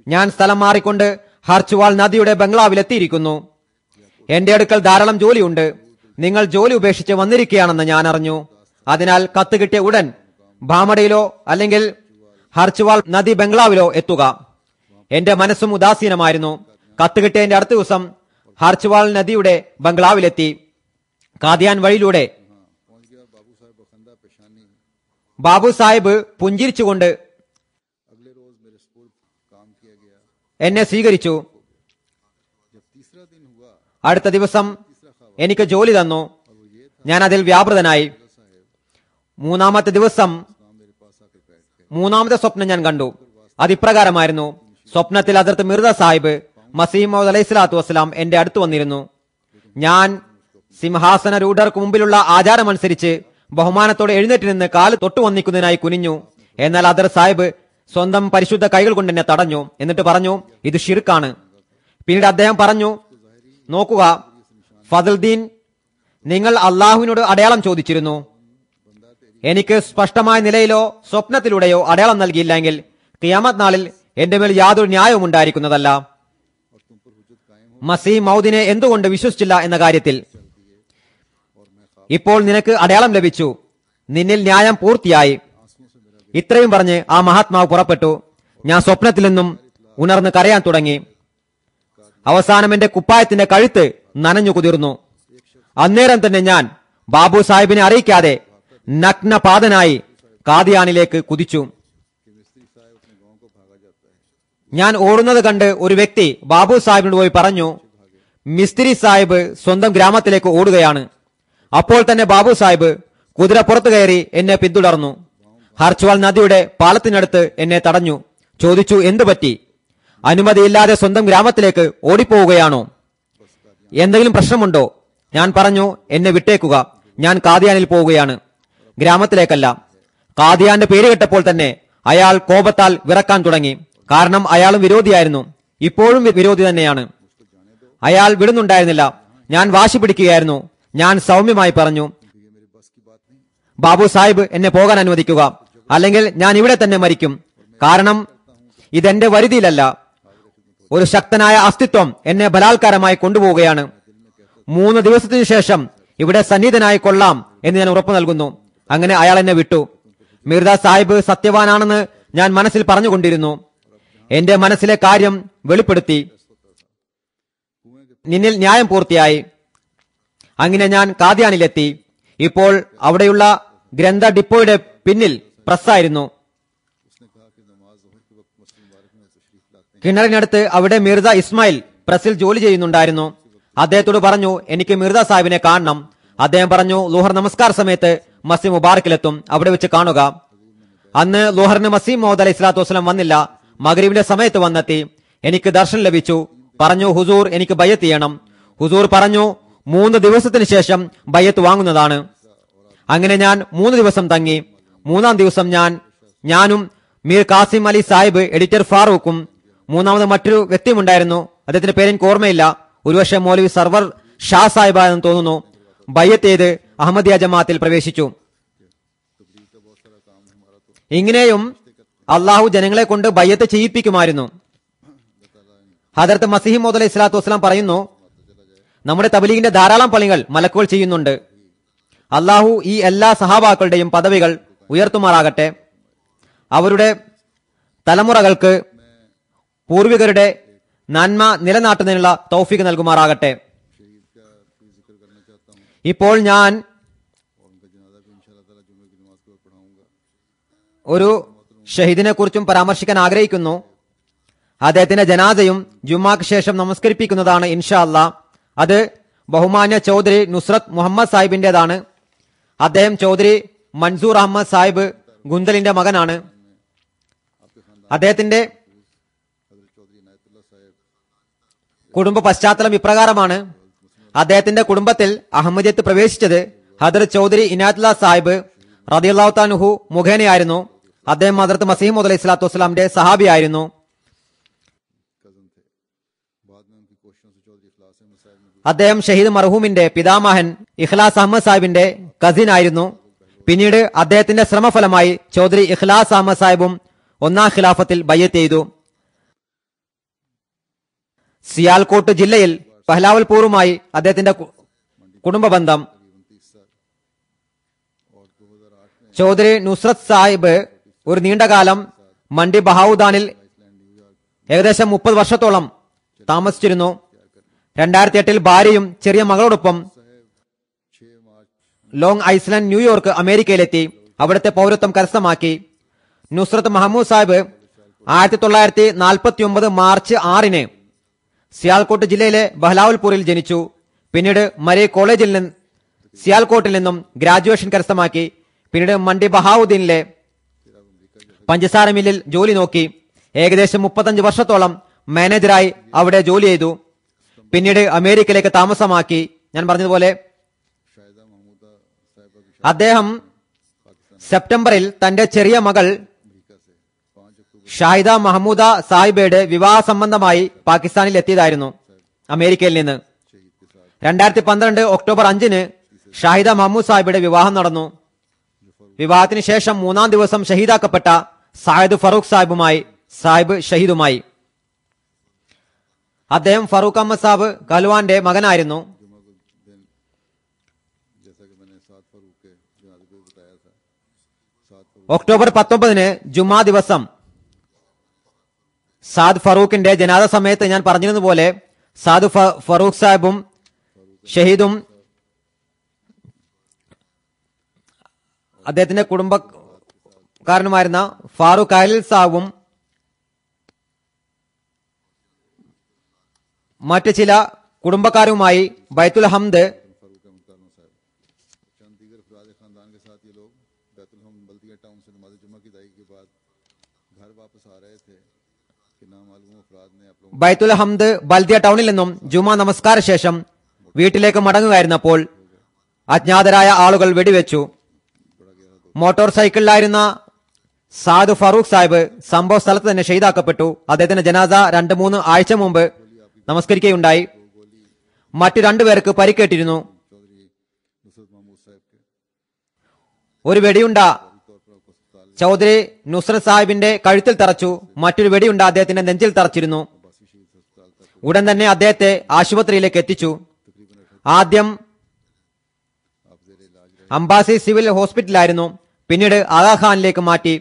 ഞാൻ സ്ഥലം മാറിക്കൊണ്ട് ഹർച്ചുവാൾ നദിയുടെ ബംഗ്ലാവിലെത്തിയിരിക്കുന്നു. എന്റെ അടുക്കൽ ധാരാളം ജോലിയുണ്ട്. നിങ്ങൾ ജോലി ഉപേക്ഷിച്ച് വന്നിരിക്കുകയാണെന്ന് ഞാൻ അറിഞ്ഞു. അതിനാൽ കത്ത് കിട്ടിയ ഉടൻ ഭാമടിയിലോ അല്ലെങ്കിൽ ഹർച്ചുവാൾ നദി ബംഗ്ലാവിലോ എത്തുക. എന്റെ മനസ്സും ഉദാസീനമായിരുന്നു. കത്ത് കിട്ടിയതിന്റെ അടുത്ത ദിവസം ഹർച്ചുവാൾ നദിയുടെ ബംഗ്ലാവിലെത്തി. കാദിയാൻ വഴിയിലൂടെ ബാബു സാഹിബ് പുഞ്ചിരിച്ചുകൊണ്ട് എന്നെ സ്വീകരിച്ചു. അടുത്ത ദിവസം എനിക്ക് ജോലി തന്നു. ഞാൻ അതിൽ വ്യാപൃതനായി. 3-ാമത്തെ ദിവസം 3-ാമത്തെ സ്വപ്നം ഞാൻ കണ്ടു. അതിപ്രകാരമായിരുന്നു. സ്വപ്നത്തിൽ ഹദ്റത്ത് മിർസ സാഹിബ് മസീഹ് മൗഊദ് അലൈഹിസ്സലാത്തു വസ്സലാം എന്റെ അടുത്ത് വന്നിരുന്നു. ഞാൻ സിംഹാസന രൂഢർക്ക് മുമ്പിലുള്ള ആചാരമനുസരിച്ച് ബഹുമാനത്തോടെ എഴുന്നേറ്റ് നിന്ന് കാല് തൊട്ടു വന്നിക്കുന്നതിനായി കുനിഞ്ഞു. എന്നാൽ ഹദ്റത്ത് സാഹിബ് സ്വന്തം പരിശുദ്ധ കൈകൾ കൊണ്ട് എന്നെ തടഞ്ഞു. എന്നിട്ട് പറഞ്ഞു, ഇത് ഷിർക്കാണ്. പിന്നീട് അദ്ദേഹം പറഞ്ഞു, നോക്കുക ഫദ്ലുദ്ദീൻ, നിങ്ങൾ അള്ളാഹുവിനോട് അടയാളം ചോദിച്ചിരുന്നു. എനിക്ക് സ്പഷ്ടമായ നിലയിലോ സ്വപ്നത്തിലൂടെയോ അടയാളം നൽകിയില്ലെങ്കിൽ ഖിയാമത്ത് നാളിൽ എന്റെ മേൽ യാതൊരു ന്യായവും ഉണ്ടായിരിക്കുന്നതല്ല. മസീഹ് മൗദിനെ എന്തുകൊണ്ട് വിശ്വസിച്ചില്ല എന്ന കാര്യത്തിൽ ഇപ്പോൾ നിനക്ക് അടയാളം ലഭിച്ചു. നിന്നിൽ ന്യായം പൂർത്തിയായി. ഇത്രയും പറഞ്ഞ് ആ മഹാത്മാവ് പുറപ്പെട്ടു. ഞാൻ സ്വപ്നത്തിൽ നിന്നും ഉണർന്ന് കരയാൻ തുടങ്ങി. അവസാനം എന്റെ കുപ്പായത്തിന്റെ കഴുത്ത് നനഞ്ഞു കുതിർന്നു. അന്നേരം തന്നെ ഞാൻ ബാബു സാഹിബിനെ അറിയിക്കാതെ നഗ്നപാതനായി കാദിയാനിലേക്ക് കുതിച്ചു. ഞാൻ ഓടുന്നത് കണ്ട് ഒരു വ്യക്തി ബാബു സാഹിബിനോട് പോയി പറഞ്ഞു, മിസ്ത്രി സാഹിബ് സ്വന്തം ഗ്രാമത്തിലേക്ക് ഓടുകയാണ്. അപ്പോൾ തന്നെ ബാബു സാഹിബ് കുതിര പുറത്തു കയറി എന്നെ പിന്തുടർന്നു. ഹർച്ച്വാൾ നദിയുടെ പാലത്തിനടുത്ത് എന്നെ തടഞ്ഞു. ചോദിച്ചു, എന്തു പറ്റി? അനുമതിയില്ലാതെ സ്വന്തം ഗ്രാമത്തിലേക്ക് ഓടിപ്പോവുകയാണോ? എന്തെങ്കിലും പ്രശ്നമുണ്ടോ? ഞാൻ പറഞ്ഞു, എന്നെ വിട്ടേക്കുക, ഞാൻ കാദിയാനിൽ പോവുകയാണ്, ഗ്രാമത്തിലേക്കല്ല. കാദിയാന്റെ പേര് കേട്ടപ്പോൾ തന്നെ അയാൾ കോപത്താൽ വിറക്കാൻ തുടങ്ങി. കാരണം അയാളും വിരോധിയായിരുന്നു, ഇപ്പോഴും വിരോധി തന്നെയാണ്. അയാൾ വിടുന്നുണ്ടായിരുന്നില്ല. ഞാൻ വാശി പിടിക്കുകയായിരുന്നു. ഞാൻ സൗമ്യമായി പറഞ്ഞു, ബാബു സാഹിബ് എന്നെ പോകാൻ അനുവദിക്കുക, അല്ലെങ്കിൽ ഞാൻ ഇവിടെ തന്നെ മരിക്കും. കാരണം ഇതെന്റെ വരുതിയിലല്ല. ഒരു ശക്തനായ അസ്തിത്വം എന്നെ ബലാത്കാരമായി കൊണ്ടുപോവുകയാണ്. 3 ദിവസത്തിനു ശേഷം ഇവിടെ സന്നിധനായി കൊള്ളാം എന്ന് ഞാൻ ഉറപ്പു നൽകുന്നു. അങ്ങനെ അയാൾ എന്നെ വിട്ടു. മിർദ സാഹിബ് സത്യവാനാണെന്ന് ഞാൻ മനസ്സിൽ പറഞ്ഞുകൊണ്ടിരുന്നു. എന്റെ മനസ്സിലെ കാര്യം വെളിപ്പെടുത്തി. നിന്നിൽ ന്യായം പൂർത്തിയായി. അങ്ങനെ ഞാൻ കാദിയാനിലെത്തി. ഇപ്പോൾ അവിടെയുള്ള ഗ്രന്ഥ ഡിപ്പോയുടെ പിന്നിൽ പ്രസ്സായിരുന്നു. കിണറിനടുത്ത് അവിടെ മിർദ ഇസ്മായിൽ പ്രസിൽ ജോലി ചെയ്യുന്നുണ്ടായിരുന്നു. അദ്ദേഹത്തോട് പറഞ്ഞു, എനിക്ക് മിർദ സാഹിബിനെ കാണണം. അദ്ദേഹം പറഞ്ഞു, ലുഹർ നമസ്കാര സമയത്ത് മസീം മുബാറക്കിലെത്തും, അവിടെ വെച്ച് കാണുക. അന്ന് ലുഹറിന് മസീം മൗദ് അലൈഹി സ്വലാത്തു വസ്സലാം വന്നില്ല. മഗ്രിബിന്റെ സമയത്ത് വന്നെത്തി. എനിക്ക് ദർശനം ലഭിച്ചു. പറഞ്ഞു, ഹുസൂർ എനിക്ക് ബയ്യത്ത് ചെയ്യണം. ഹുസൂർ പറഞ്ഞു, 3 ദിവസത്തിന് ശേഷം ബയ്യത്ത് വാങ്ങുന്നതാണ്. അങ്ങനെ ഞാൻ 3 ദിവസം തങ്ങി. 3-ാം ദിവസം ഞാനും മീർ കാസിം അലി സാഹിബ്, എഡിറ്റർ ഫാറൂഖും, മൂന്നാമത് മറ്റൊരു വ്യക്തിയുമുണ്ടായിരുന്നു. അദ്ദേഹത്തിന്റെ പേര് എനിക്ക് ഓർമ്മയില്ല. ഒരുപക്ഷെ മൗലവി സർവർ ഷാ സാഹിബാണെന്ന് തോന്നുന്നു. ബയ്യത്ത് ചെയ്ത് അഹമ്മദിയ ജമാഅത്തിൽ പ്രവേശിച്ചു. ഇങ്ങനെയും അള്ളാഹു ജനങ്ങളെ കൊണ്ട് ബയ്യത്ത് ചെയ്യിപ്പിക്കുമായിരുന്നു. ഹദരത്ത് മസീഹ് മൗദ് അലൈഹി സ്വലാത്തു വസ്സലാം പറയുന്നു, നമ്മുടെ തബ്ലീഗിന്റെ ധാരാളം പണികൾ മലക്കുകൾ ചെയ്യുന്നുണ്ട്. അള്ളാഹു ഈ എല്ലാ സഹാബാക്കളുടെയും പദവികൾ ഉയർത്തുമാറാകട്ടെ. അവരുടെ തലമുറകൾക്ക് പൂർവികരുടെ നന്മ നിലനാട്ടുന്നതിനുള്ള തൗഫീഖ് നൽകുമാറാകട്ടെ. ഇപ്പോൾ ഞാൻ ഒരു ഷഹീദിനെ കുറിച്ചും പരാമർശിക്കാൻ ആഗ്രഹിക്കുന്നു. അദ്ദേഹത്തിന്റെ ജനാസയും ജുമാക്ക് ശേഷം നമസ്കരിപ്പിക്കുന്നതാണ് ഇൻഷാ അല്ലാഹ്. അത് ബഹുമാന്യ ചൗധരി നുസ്രത്ത് മുഹമ്മദ് സാഹിബിന്റേതാണ്. അദ്ദേഹം ചൗധരി മൻസൂർ അഹമ്മദ് സാഹിബ് ഗുന്തലിന്റെ മകനാണ്. അദ്ദേഹത്തിന്റെ കുടുംബ പശ്ചാത്തലം ഇപ്രകാരമാണ്. അദ്ദേഹത്തിന്റെ കുടുംബത്തിൽ അഹമ്മദിയത്ത് പ്രവേശിച്ചത് ഹദരത്ത് ചൗധരി ഇനായത്തുള്ള സാഹിബ് റളിയല്ലാഹു തആല അൻഹു മുഖേനയായിരുന്നു. അദ്ദേഹം ഹദരത്ത് മസീഹ് മൗഊദ് അലൈഹി സ്വലാത്തു വസ്സലാമിന്റെ സഹാബിയായിരുന്നു. അദ്ദേഹം ഷഹീദ് മർഹൂമിന്റെ പിതാമഹൻ ഇഖ്ലാസ് അഹമ്മദ് സാഹിബിന്റെ കസിൻ ആയിരുന്നു. പിന്നീട് അദ്ദേഹത്തിന്റെ ശ്രമഫലമായി ചൗധരി ഇഖ്ലാസ് അഹമ്മദ് സാഹിബും 1-ാം ഖിലാഫത്തിൽ ബയ്യത്ത് ചെയ്തു. സിയാൽകോട്ട് ജില്ലയിൽ പഹ്ലാവൽപൂറുമായി അദ്ദേഹത്തിന്റെ കുടുംബ ബന്ധം. ചൗധരി നുസ്രത്ത് സാഹിബ് ഒരു നീണ്ടകാലം മണ്ഡി ബഹാവുദാനിൽ ഏകദേശം 30 വർഷത്തോളം താമസിച്ചിരുന്നു. 2008 ഭാര്യയും ചെറിയ മകളോടൊപ്പം ലോങ് ഐസ്ലാൻഡ്, ന്യൂയോർക്ക്, അമേരിക്കയിലെത്തി. അവിടുത്തെ പൗരത്വം കരസ്ഥമാക്കി. നുസ്രത്ത് മഹമ്മൂദ് സാഹിബ് 1949 മാർച്ച് 6-ന് സിയാൽകോട്ട് ജില്ലയിലെ ബഹ്ലാവൽപൂരിൽ ജനിച്ചു. പിന്നീട് മരേ കോളേജിൽ നിന്ന് സിയാൽകോട്ടിൽ നിന്നും ഗ്രാജുവേഷൻ കരസ്ഥമാക്കി. പിന്നീട് മണ്ഡി ബഹാവുദ്ദീനിലെ പഞ്ചസാര മില്ലിൽ ജോലി നോക്കി. ഏകദേശം 35 വർഷത്തോളം മാനേജറായി അവിടെ ജോലി ചെയ്തു. പിന്നീട് അമേരിക്കയിലേക്ക് താമസമാക്കി. ഞാൻ പറഞ്ഞതുപോലെ അദ്ദേഹം സെപ്റ്റംബറിൽ തന്റെ ചെറിയ മകൾ ഷാഹിദ മഹമൂദ സാഹിബയുടെ വിവാഹ സംബന്ധമായി പാകിസ്ഥാനിൽ എത്തിയതായിരുന്നു അമേരിക്കയിൽ നിന്ന്. 2012 ഒക്ടോബർ 5-ന് ഷാഹിദ മഹമ്മൂദ് സാഹിബയുടെ വിവാഹം നടന്നു. വിവാഹത്തിന് ശേഷം 3-ാം ദിവസം ഷഹീദാക്കപ്പെട്ട സായിദ് ഫറൂഖ് സാഹിബ് ഷഹീദുമായി. അദ്ദേഹം ഫറൂഖ് അഹമ്മദ് സാഹിബ് ഗൽവാന്റെ മകനായിരുന്നു. ഒക്ടോബർ 19-ന് ജുമാ ദിവസം സാദ് ഫറൂഖിന്റെ ജനാദ സമയത്ത് ഞാൻ പറഞ്ഞിരുന്നതുപോലെ സാദ് ഫറൂഖ് സാഹിബും ഷഹീദും അദ്ദേഹത്തിന്റെ കുടുംബക്കാരനുമായിരുന്ന ഫാറൂഖ് അഹ്ലിൽ സാഹിബും മറ്റ് ചില കുടുംബക്കാരുമായി ബൈത്തുൽ ഹംദ് फारूक अहमद कारनो साहब चंद दीगर अफराद खानदान के साथ ये लोग बैतुल हम्द बल्दिया टाउन से नमाज जुम्मा की अदायगी के बाद घर वापस आ रहे थे कि नामालूम अफराद ने आप लोगों ബൈത്തുൽ ഹംദ് ബൽദിയ ടൗണിൽ നിന്നും ജുമാ നമസ്കാര ശേഷം വീട്ടിലേക്ക് മടങ്ങുകയായിരുന്നപ്പോൾ അജ്ഞാതരായ ആളുകൾ വെടിവെച്ചു. മോട്ടോർ സൈക്കിളിലായിരുന്ന സാദ് ഫറൂഖ് സാഹിബ് സംഭവ സ്ഥലത്ത് തന്നെ ഷഹീദാക്കപ്പെട്ടു. അദ്ദേഹത്തിന്റെ ജനാസ 2-3 ആഴ്ച മുമ്പ് നമസ്കരിക്കുകയുണ്ടായി. മറ്റു 2 പേർക്ക് പരിക്കേറ്റിരുന്നു. चौधरी नुसरत महमूद साहब के ഒരു വെടിയുണ്ട ചൗധരി നുസ്രത് സാഹിബിന്റെ കഴുത്തിൽ തറച്ചു. മറ്റൊരു വെടിയുണ്ട അദ്ദേഹത്തിന്റെ നെഞ്ചിൽ തറച്ചിരുന്നു. ഉടൻ തന്നെ അദ്ദേഹത്തെ ആശുപത്രിയിലേക്ക് എത്തിച്ചു. ആദ്യം അംബാസി സിവിൽ ഹോസ്പിറ്റലായിരുന്നു. പിന്നീട് ആഗാഖാനിലേക്ക് മാറ്റി.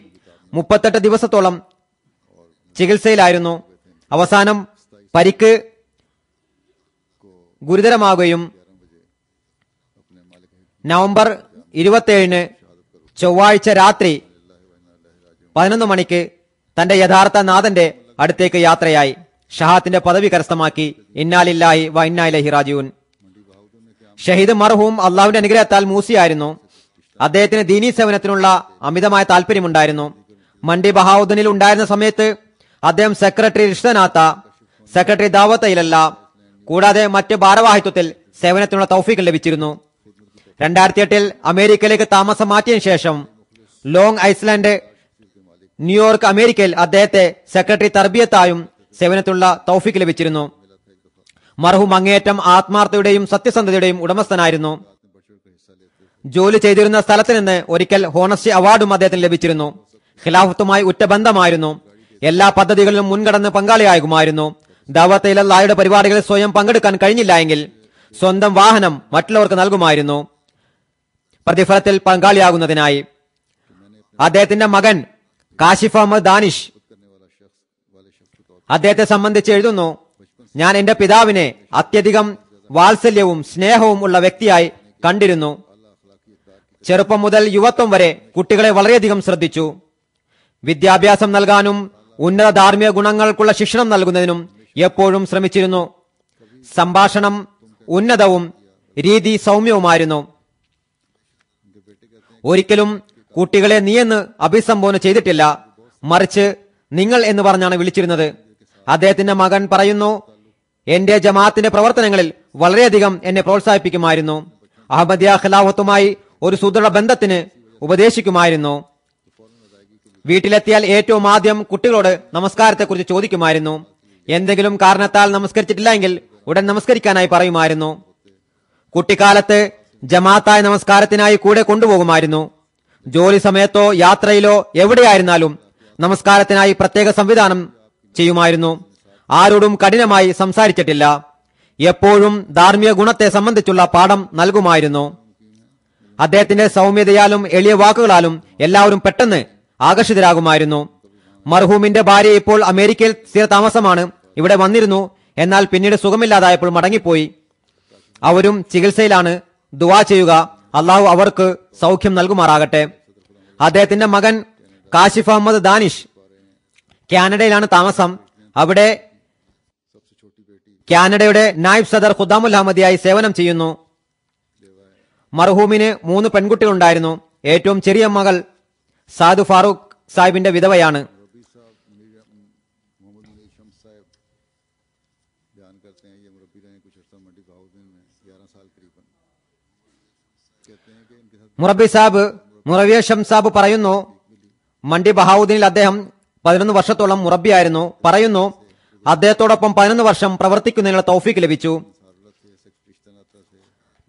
38 ദിവസത്തോളം ചികിത്സയിലായിരുന്നു. അവസാനം പരിക്ക് ഗുരുതരമാവുകയും നവംബർ 27 ചൊവ്വാഴ്ച രാത്രി 11 മണിക്ക് തന്റെ യഥാർത്ഥ നാഥന്റെ അടുത്തേക്ക് യാത്രയായി ഷഹാത്തിന്റെ പദവി കരസ്ഥമാക്കി. ഇന്നാലില്ലാഹി വ ഇന്നാ ഇലൈഹി റാജിഊൻ. ഷഹീദ് മർഹൂം അള്ളാഹുവിന്റെ അനുഗ്രഹത്താൽ മൂസിയായിരുന്നു. അദ്ദേഹത്തിന് ദീനീ സേവനത്തിനുള്ള അമിതമായ താല്പര്യമുണ്ടായിരുന്നു. മണ്ഡി ബഹാവുദ്ദീനിൽ ഉണ്ടായിരുന്ന സമയത്ത് അദ്ദേഹം സെക്രട്ടറി റിഷ്തനാത്ത, സെക്രട്ടറി ദാവത്ത് ഇലല്ല, കൂടാതെ മറ്റ് ഭാരവാഹിത്വത്തിൽ സേവനത്തിനുള്ള തൗഫീഖ് ലഭിച്ചിരുന്നു. 2008 അമേരിക്കയിലേക്ക് താമസം മാറ്റിയതിനു ശേഷം ലോങ് ഐസ്ലാൻഡ്, ന്യൂയോർക്ക്, അമേരിക്കയിൽ അദ്ദേഹത്തെ സെക്രട്ടറി തർബിയത്തായും സേവനത്തിനുള്ള തൗഫീഖ് ലഭിച്ചിരുന്നു. മർഹൂം അങ്ങേയറ്റം ആത്മാർത്ഥതയുടെയും സത്യസന്ധതയുടെയും ഉടമസ്ഥനായിരുന്നു. ജോലി ചെയ്തിരുന്ന സ്ഥലത്ത് നിന്ന് ഒരിക്കൽ ഹോണസ്റ്റി അവാർഡും അദ്ദേഹത്തിന് ലഭിച്ചിരുന്നു. ഖിലാഫത്തുമായി ഉറ്റ ബന്ധമായിരുന്നു. എല്ലാ പദ്ധതികളിലും മുൻകടന്ന് പങ്കാളിയാകുമായിരുന്നു. ദഅവത്ത് ഇലല്ലാഹയുടെ പരിപാടികളിൽ സ്വയം പങ്കെടുക്കാൻ കഴിഞ്ഞില്ല എങ്കിൽ സ്വന്തം വാഹനം മറ്റുള്ളവർക്ക് നൽകുമായിരുന്നു പ്രതിഫലത്തിൽ പങ്കാളിയാകുന്നതിനായി. അദ്ദേഹത്തിന്റെ മകൻ കാശിഫ് അഹമ്മദ് ദാനിഷ് അദ്ദേഹത്തെ സംബന്ധിച്ച് എഴുതുന്നു, ഞാൻ എന്റെ പിതാവിനെ അത്യധികം വാത്സല്യവും സ്നേഹവും ഉള്ള വ്യക്തിയായി കണ്ടിരുന്നു. ചെറുപ്പം മുതൽ യുവത്വം വരെ കുട്ടികളെ വളരെയധികം ശ്രദ്ധിച്ചു. വിദ്യാഭ്യാസം നൽകാനും ഉന്നത ധാർമ്മിക ഗുണങ്ങൾക്കുള്ള ശിക്ഷണം നൽകുന്നതിനും എപ്പോഴും ശ്രമിച്ചിരുന്നു. സംഭാഷണം ഉന്നതവും രീതി സൗമ്യവുമായിരുന്നു. ഒരിക്കലും കുട്ടികളെ നീയെന്ന് അഭിസംബോധന ചെയ്തിട്ടില്ല, മറിച്ച് നിങ്ങൾ എന്ന് പറഞ്ഞാണ് വിളിച്ചിരുന്നത്. അദ്ദേഹത്തിന്റെ മകൻ പറയുന്നു, എന്റെ ജമാഅത്തിന്റെ പ്രവർത്തനങ്ങളിൽ വളരെയധികം എന്നെ പ്രോത്സാഹിപ്പിക്കുമായിരുന്നു. അഹമ്മദിയ ഖിലാഫത്തുമായി ഒരു സുദൃഢ ബന്ധത്തിന് ഉപദേശിക്കുമായിരുന്നു. വീട്ടിലെത്തിയാൽ ഏറ്റവും ആദ്യം കുട്ടികളോട് നമസ്കാരത്തെക്കുറിച്ച് ചോദിക്കുമായിരുന്നു. എന്തെങ്കിലും കാരണത്താൽ നമസ്കരിച്ചിട്ടില്ല എങ്കിൽ ഉടൻ നമസ്കരിക്കാനായി പറയുമായിരുന്നു. കുട്ടിക്കാലത്ത് ജമാഅത്തായ നമസ്കാരത്തിനായി കൂടെ കൊണ്ടുപോകുമായിരുന്നു. ജോലി സമയത്തോ യാത്രയിലോ എവിടെയായിരുന്നാലും നമസ്കാരത്തിനായി പ്രത്യേക സംവിധാനം ചെയ്യുമായിരുന്നു. ആരോടും കഠിനമായി സംസാരിച്ചിട്ടില്ല. എപ്പോഴും ധാർമ്മിക ഗുണത്തെ സംബന്ധിച്ചുള്ള പാഠം നൽകുമായിരുന്നു. അദ്ദേഹത്തിന്റെ സൗമ്യതയാലും എളിയ വാക്കുകളാലും എല്ലാവരും പെട്ടെന്ന് ആകർഷിതരാകുമായിരുന്നു. മർഹൂമിന്റെ ഭാര്യ ഇപ്പോൾ അമേരിക്കയിൽ സ്ഥിരതാമസമാണ്. ഇവിടെ വന്നിരുന്നു, എന്നാൽ പിന്നീട് സുഖമില്ലാതായപ്പോൾ മടങ്ങിപ്പോയി. അവരും ചികിത്സയിലാണ്. ദുആ ചെയ്യുക, അള്ളാഹു അവർക്ക് സൗഖ്യം നൽകുമാറാകട്ടെ. അദ്ദേഹത്തിന്റെ മകൻ കാശിഫ് അഹമ്മദ് ദാനിഷ് കാനഡയിലാണ് താമസം. അവിടെ കാനഡയുടെ നായിബ് സദർ ഖുദ്ദാമുൽ അഹമ്മദിയായി സേവനം ചെയ്യുന്നു. മർഹൂമിന് 3 പെൺകുട്ടികളുണ്ടായിരുന്നു. ഏറ്റവും ചെറിയ മകൾ സാദ് ഫാറൂഖ് സാഹിബിന്റെ വിധവയാണ്. മുറബി സാബ് മുറവിയ ഷംസാബ് പറയുന്നു, മണ്ഡി ബഹാവുദ്ദീനിൽ അദ്ദേഹം 11 വർഷത്തോളം മുറബിയായിരുന്നു. പറയുന്നു, അദ്ദേഹത്തോടൊപ്പം 11 വർഷം പ്രവർത്തിക്കുന്നതിനുള്ള തൗഫീക്ക് ലഭിച്ചു.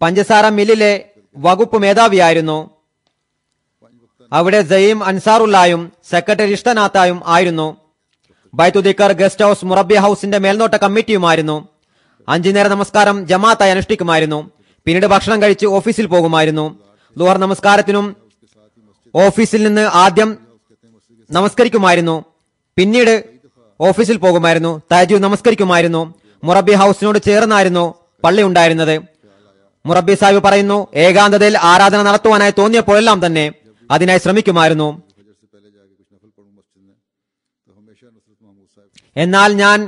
പഞ്ചസാര മില്ലിലെ വകുപ്പ് മേധാവിയായിരുന്നു. അവിടെ സയീം അൻസാറുല്ലായും സെക്രട്ടറി ഇഷ്തനാത്തായും ആയിരുന്നു. ബൈത്തുദിക്കർ ഗസ്റ്റ് ഹൌസ് മുറബി ഹൌസിന്റെ മേൽനോട്ട കമ്മിറ്റിയുമായിരുന്നു. 5 നേര നമസ്കാരം ജമാഅത്തായി അനുഷ്ഠിക്കുമായിരുന്നു. പിന്നീട് ഭക്ഷണം കഴിച്ച് ഓഫീസിൽ പോകുമായിരുന്നു. ളുഹർ നമസ്കാരത്തിനും ഓഫീസിൽ നിന്ന് ആദ്യം നമസ്കരിക്കുമായിരുന്നു. പിന്നീട് ഓഫീസിൽ പോകുമായിരുന്നു. തഹജ്ജുദ് നമസ്കരിക്കുമായിരുന്നു. മുറബി ഹൌസിനോട് ചേർന്നായിരുന്നു പള്ളി ഉണ്ടായിരുന്നത്. മുറബി സാഹിബ് പറയുന്നു, ഏകാന്തതയിൽ ആരാധന നടത്തുവാനായി തോന്നിയപ്പോഴെല്ലാം തന്നെ അതിനായി ശ്രമിക്കുമായിരുന്നു. എന്നാൽ ഞാൻ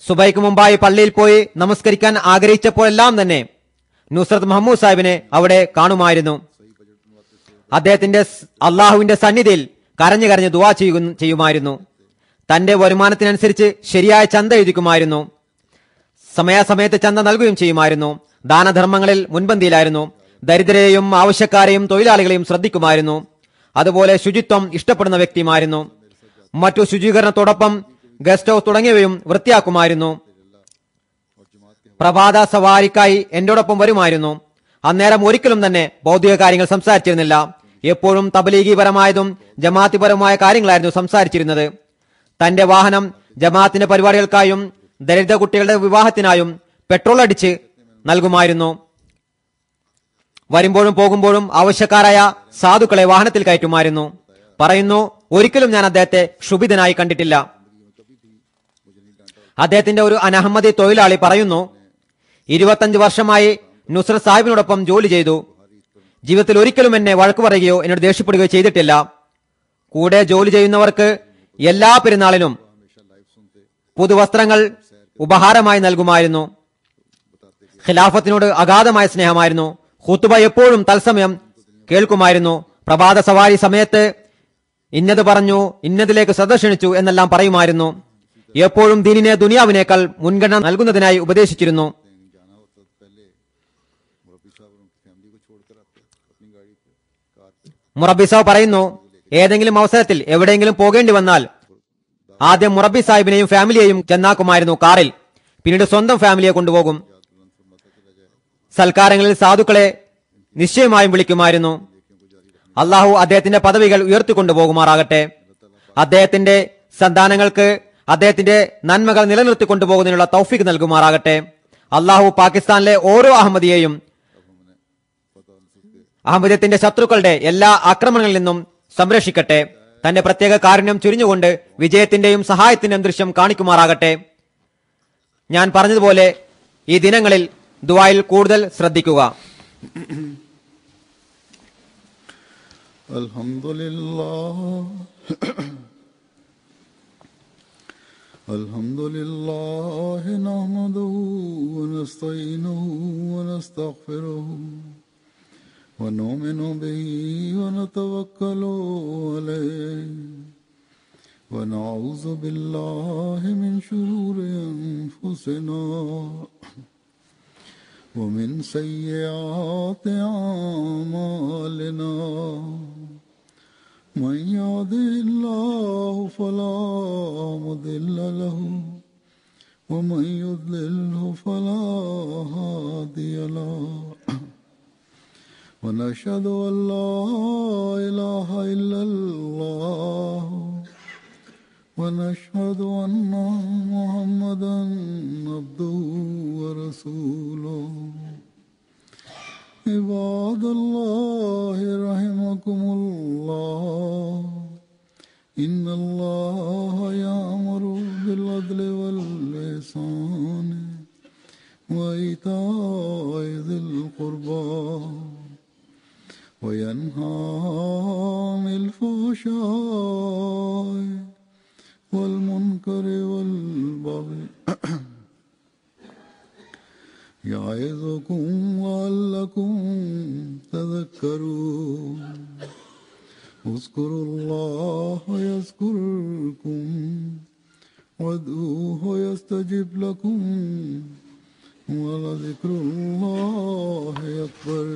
സുബൈക്ക് മുമ്പായി പള്ളിയിൽ പോയി നമസ്കരിക്കാൻ ആഗ്രഹിച്ചപ്പോഴെല്ലാം തന്നെ നുസ്രത്ത് മുഹമ്മദ് സാഹിബിനെ അവിടെ കാണുമായിരുന്നു. അദ്ദേഹത്തിന്റെ അള്ളാഹുവിന്റെ സന്നിധിയിൽ കരഞ്ഞു കരഞ്ഞ് ദുആ ചെയ്യുമായിരുന്നു. തന്റെ വരുമാനത്തിനനുസരിച്ച് ശരിയായ ചന്ത എഴുതിക്കുമായിരുന്നു. സമയാസമയത്ത് ചന്ത നൽകുകയും ചെയ്യുമായിരുന്നു. ദാനധർമ്മങ്ങളിൽ മുൻപന്തിയിലായിരുന്നു. ദരിദ്രരെയും ആവശ്യക്കാരെയും തൊഴിലാളികളെയും ശ്രദ്ധിക്കുമായിരുന്നു. അതുപോലെ ശുചിത്വം ഇഷ്ടപ്പെടുന്ന വ്യക്തിയുമായിരുന്നു. മറ്റു ശുചീകരണത്തോടൊപ്പം ഗസ്റ്റ് ഹൗസ് തുടങ്ങിയവയും വൃത്തിയാക്കുമായിരുന്നു. പ്രഭാത സവാരിക്കായി എന്റോടൊപ്പം വരുമായിരുന്നു. അന്നേരം ഒരിക്കലും തന്നെ ഭൗതിക കാര്യങ്ങൾ സംസാരിച്ചിരുന്നില്ല. എപ്പോഴും തബ്ലീഗിപരമായതും ജമാഅത്തിപരമായ കാര്യങ്ങളായിരുന്നു സംസാരിച്ചിരുന്നത്. തന്റെ വാഹനം ജമാഅത്തിന്റെ പരിപാടികൾക്കായും ദരിദ്ര കുട്ടികളുടെ വിവാഹത്തിനായും പെട്രോൾ അടിച്ച് നൽകുമായിരുന്നു. വരുമ്പോഴും പോകുമ്പോഴും ആവശ്യക്കാരായ സാധുക്കളെ വാഹനത്തിൽ കയറ്റുമായിരുന്നു. പറയുന്നു, ഒരിക്കലും ഞാൻ അദ്ദേഹത്തെ ക്ഷുഭിതനായി കണ്ടിട്ടില്ല. അദ്ദേഹത്തിന്റെ ഒരു അനഹമ്മദി തൊഴിലാളി പറയുന്നു, 25 വർഷമായി നുസ്രത്ത് സാഹിബിനോടൊപ്പം ജോലി ചെയ്തു. ജീവിതത്തിൽ ഒരിക്കലും എന്നെ വഴക്കു പറയുകയോ എന്നോട് ദേഷ്യപ്പെടുകയോ ചെയ്തിട്ടില്ല. കൂടെ ജോലി ചെയ്യുന്നവർക്ക് എല്ലാ പെരുന്നാളിനും പുതുവസ്ത്രങ്ങൾ ഉപഹാരമായി നൽകുമായിരുന്നു. ഖിലാഫത്തിനോട് അഗാധമായ സ്നേഹമായിരുന്നു. ഖുതുബ എപ്പോഴും തത്സമയം കേൾക്കുമായിരുന്നു. പ്രഭാത സവാരി സമയത്ത് ഇന്നത് പറഞ്ഞു, ഇന്നതിലേക്ക് ശ്രദ്ധ ക്ഷണിച്ചു എന്നെല്ലാം പറയുമായിരുന്നു. എപ്പോഴും ദീനിനെ ദുനിയാവിനേക്കാൾ മുൻഗണന നൽകുന്നതിനായി ഉപദേശിച്ചിരുന്നു. മുറബി സാഹിബ് പറയുന്നു, ഏതെങ്കിലും അവസരത്തിൽ എവിടെയെങ്കിലും പോകേണ്ടി വന്നാൽ ആദ്യം മുറബി സാഹിബിനെയും ഫാമിലിയെയും ചെന്നാക്കുമായിരുന്നു കാറിൽ. പിന്നീട് സ്വന്തം ഫാമിലിയെ കൊണ്ടുപോകും. സൽക്കാരങ്ങളിൽ സാധുക്കളെ നിശ്ചയമായും വിളിക്കുമായിരുന്നു. അള്ളാഹു അദ്ദേഹത്തിന്റെ പദവികൾ ഉയർത്തിക്കൊണ്ടുപോകുമാറാകട്ടെ. അദ്ദേഹത്തിന്റെ സന്താനങ്ങൾക്ക് അദ്ദേഹത്തിന്റെ നന്മകൾ നിലനിർത്തിക്കൊണ്ടുപോകുന്നതിനുള്ള തൗഫീഖ് നൽകുമാറാകട്ടെ. അള്ളാഹു പാകിസ്ഥാനിലെ ഓരോ അഹമ്മദിയെയും അഹമ്മദിയത്തിന്റെ ശത്രുക്കളുടെ എല്ലാ ആക്രമണങ്ങളിൽ നിന്നും സംരക്ഷിക്കട്ടെ. തന്റെ പ്രത്യേക കാരുണ്യം ചുരിഞ്ഞുകൊണ്ട് വിജയത്തിന്റെയും സഹായത്തിന്റെയും ദൃശ്യം കാണിക്കുമാറാകട്ടെ. ഞാൻ പറഞ്ഞതുപോലെ ഈ ദിനങ്ങളിൽ ദുആയിൽ കൂടുതൽ ശ്രദ്ധിക്കുക. അൽഹംദുലില്ലാഹി നഹ്മദുഹു വനസ്തഈനുഹു വനസ്തഗ്ഫിറുഹു വനുഅ്മിനു ബിഹി വനതവക്കലു അലൈഹി വനഊദു ബില്ലാഹി മിൻ ശുറൂരി അൻഫുസിനാ ومن سيئات أعمالنا من يهده الله فلا مضل له ومن يضلله فلا هادي له ونشهد أن لا إله إلا الله ونشهد أن محمدا عبده ورسوله عباد الله رحمكم الله إن الله يأمر بالعدل والإحسان وإيتاء ذي القربى وينهى عن الفحشاء والمنكر والبغي يعظكم لعلكم تذكرون اذكروا الله يذكركم وادعوه يستجب لكم ولذكر الله أكبر.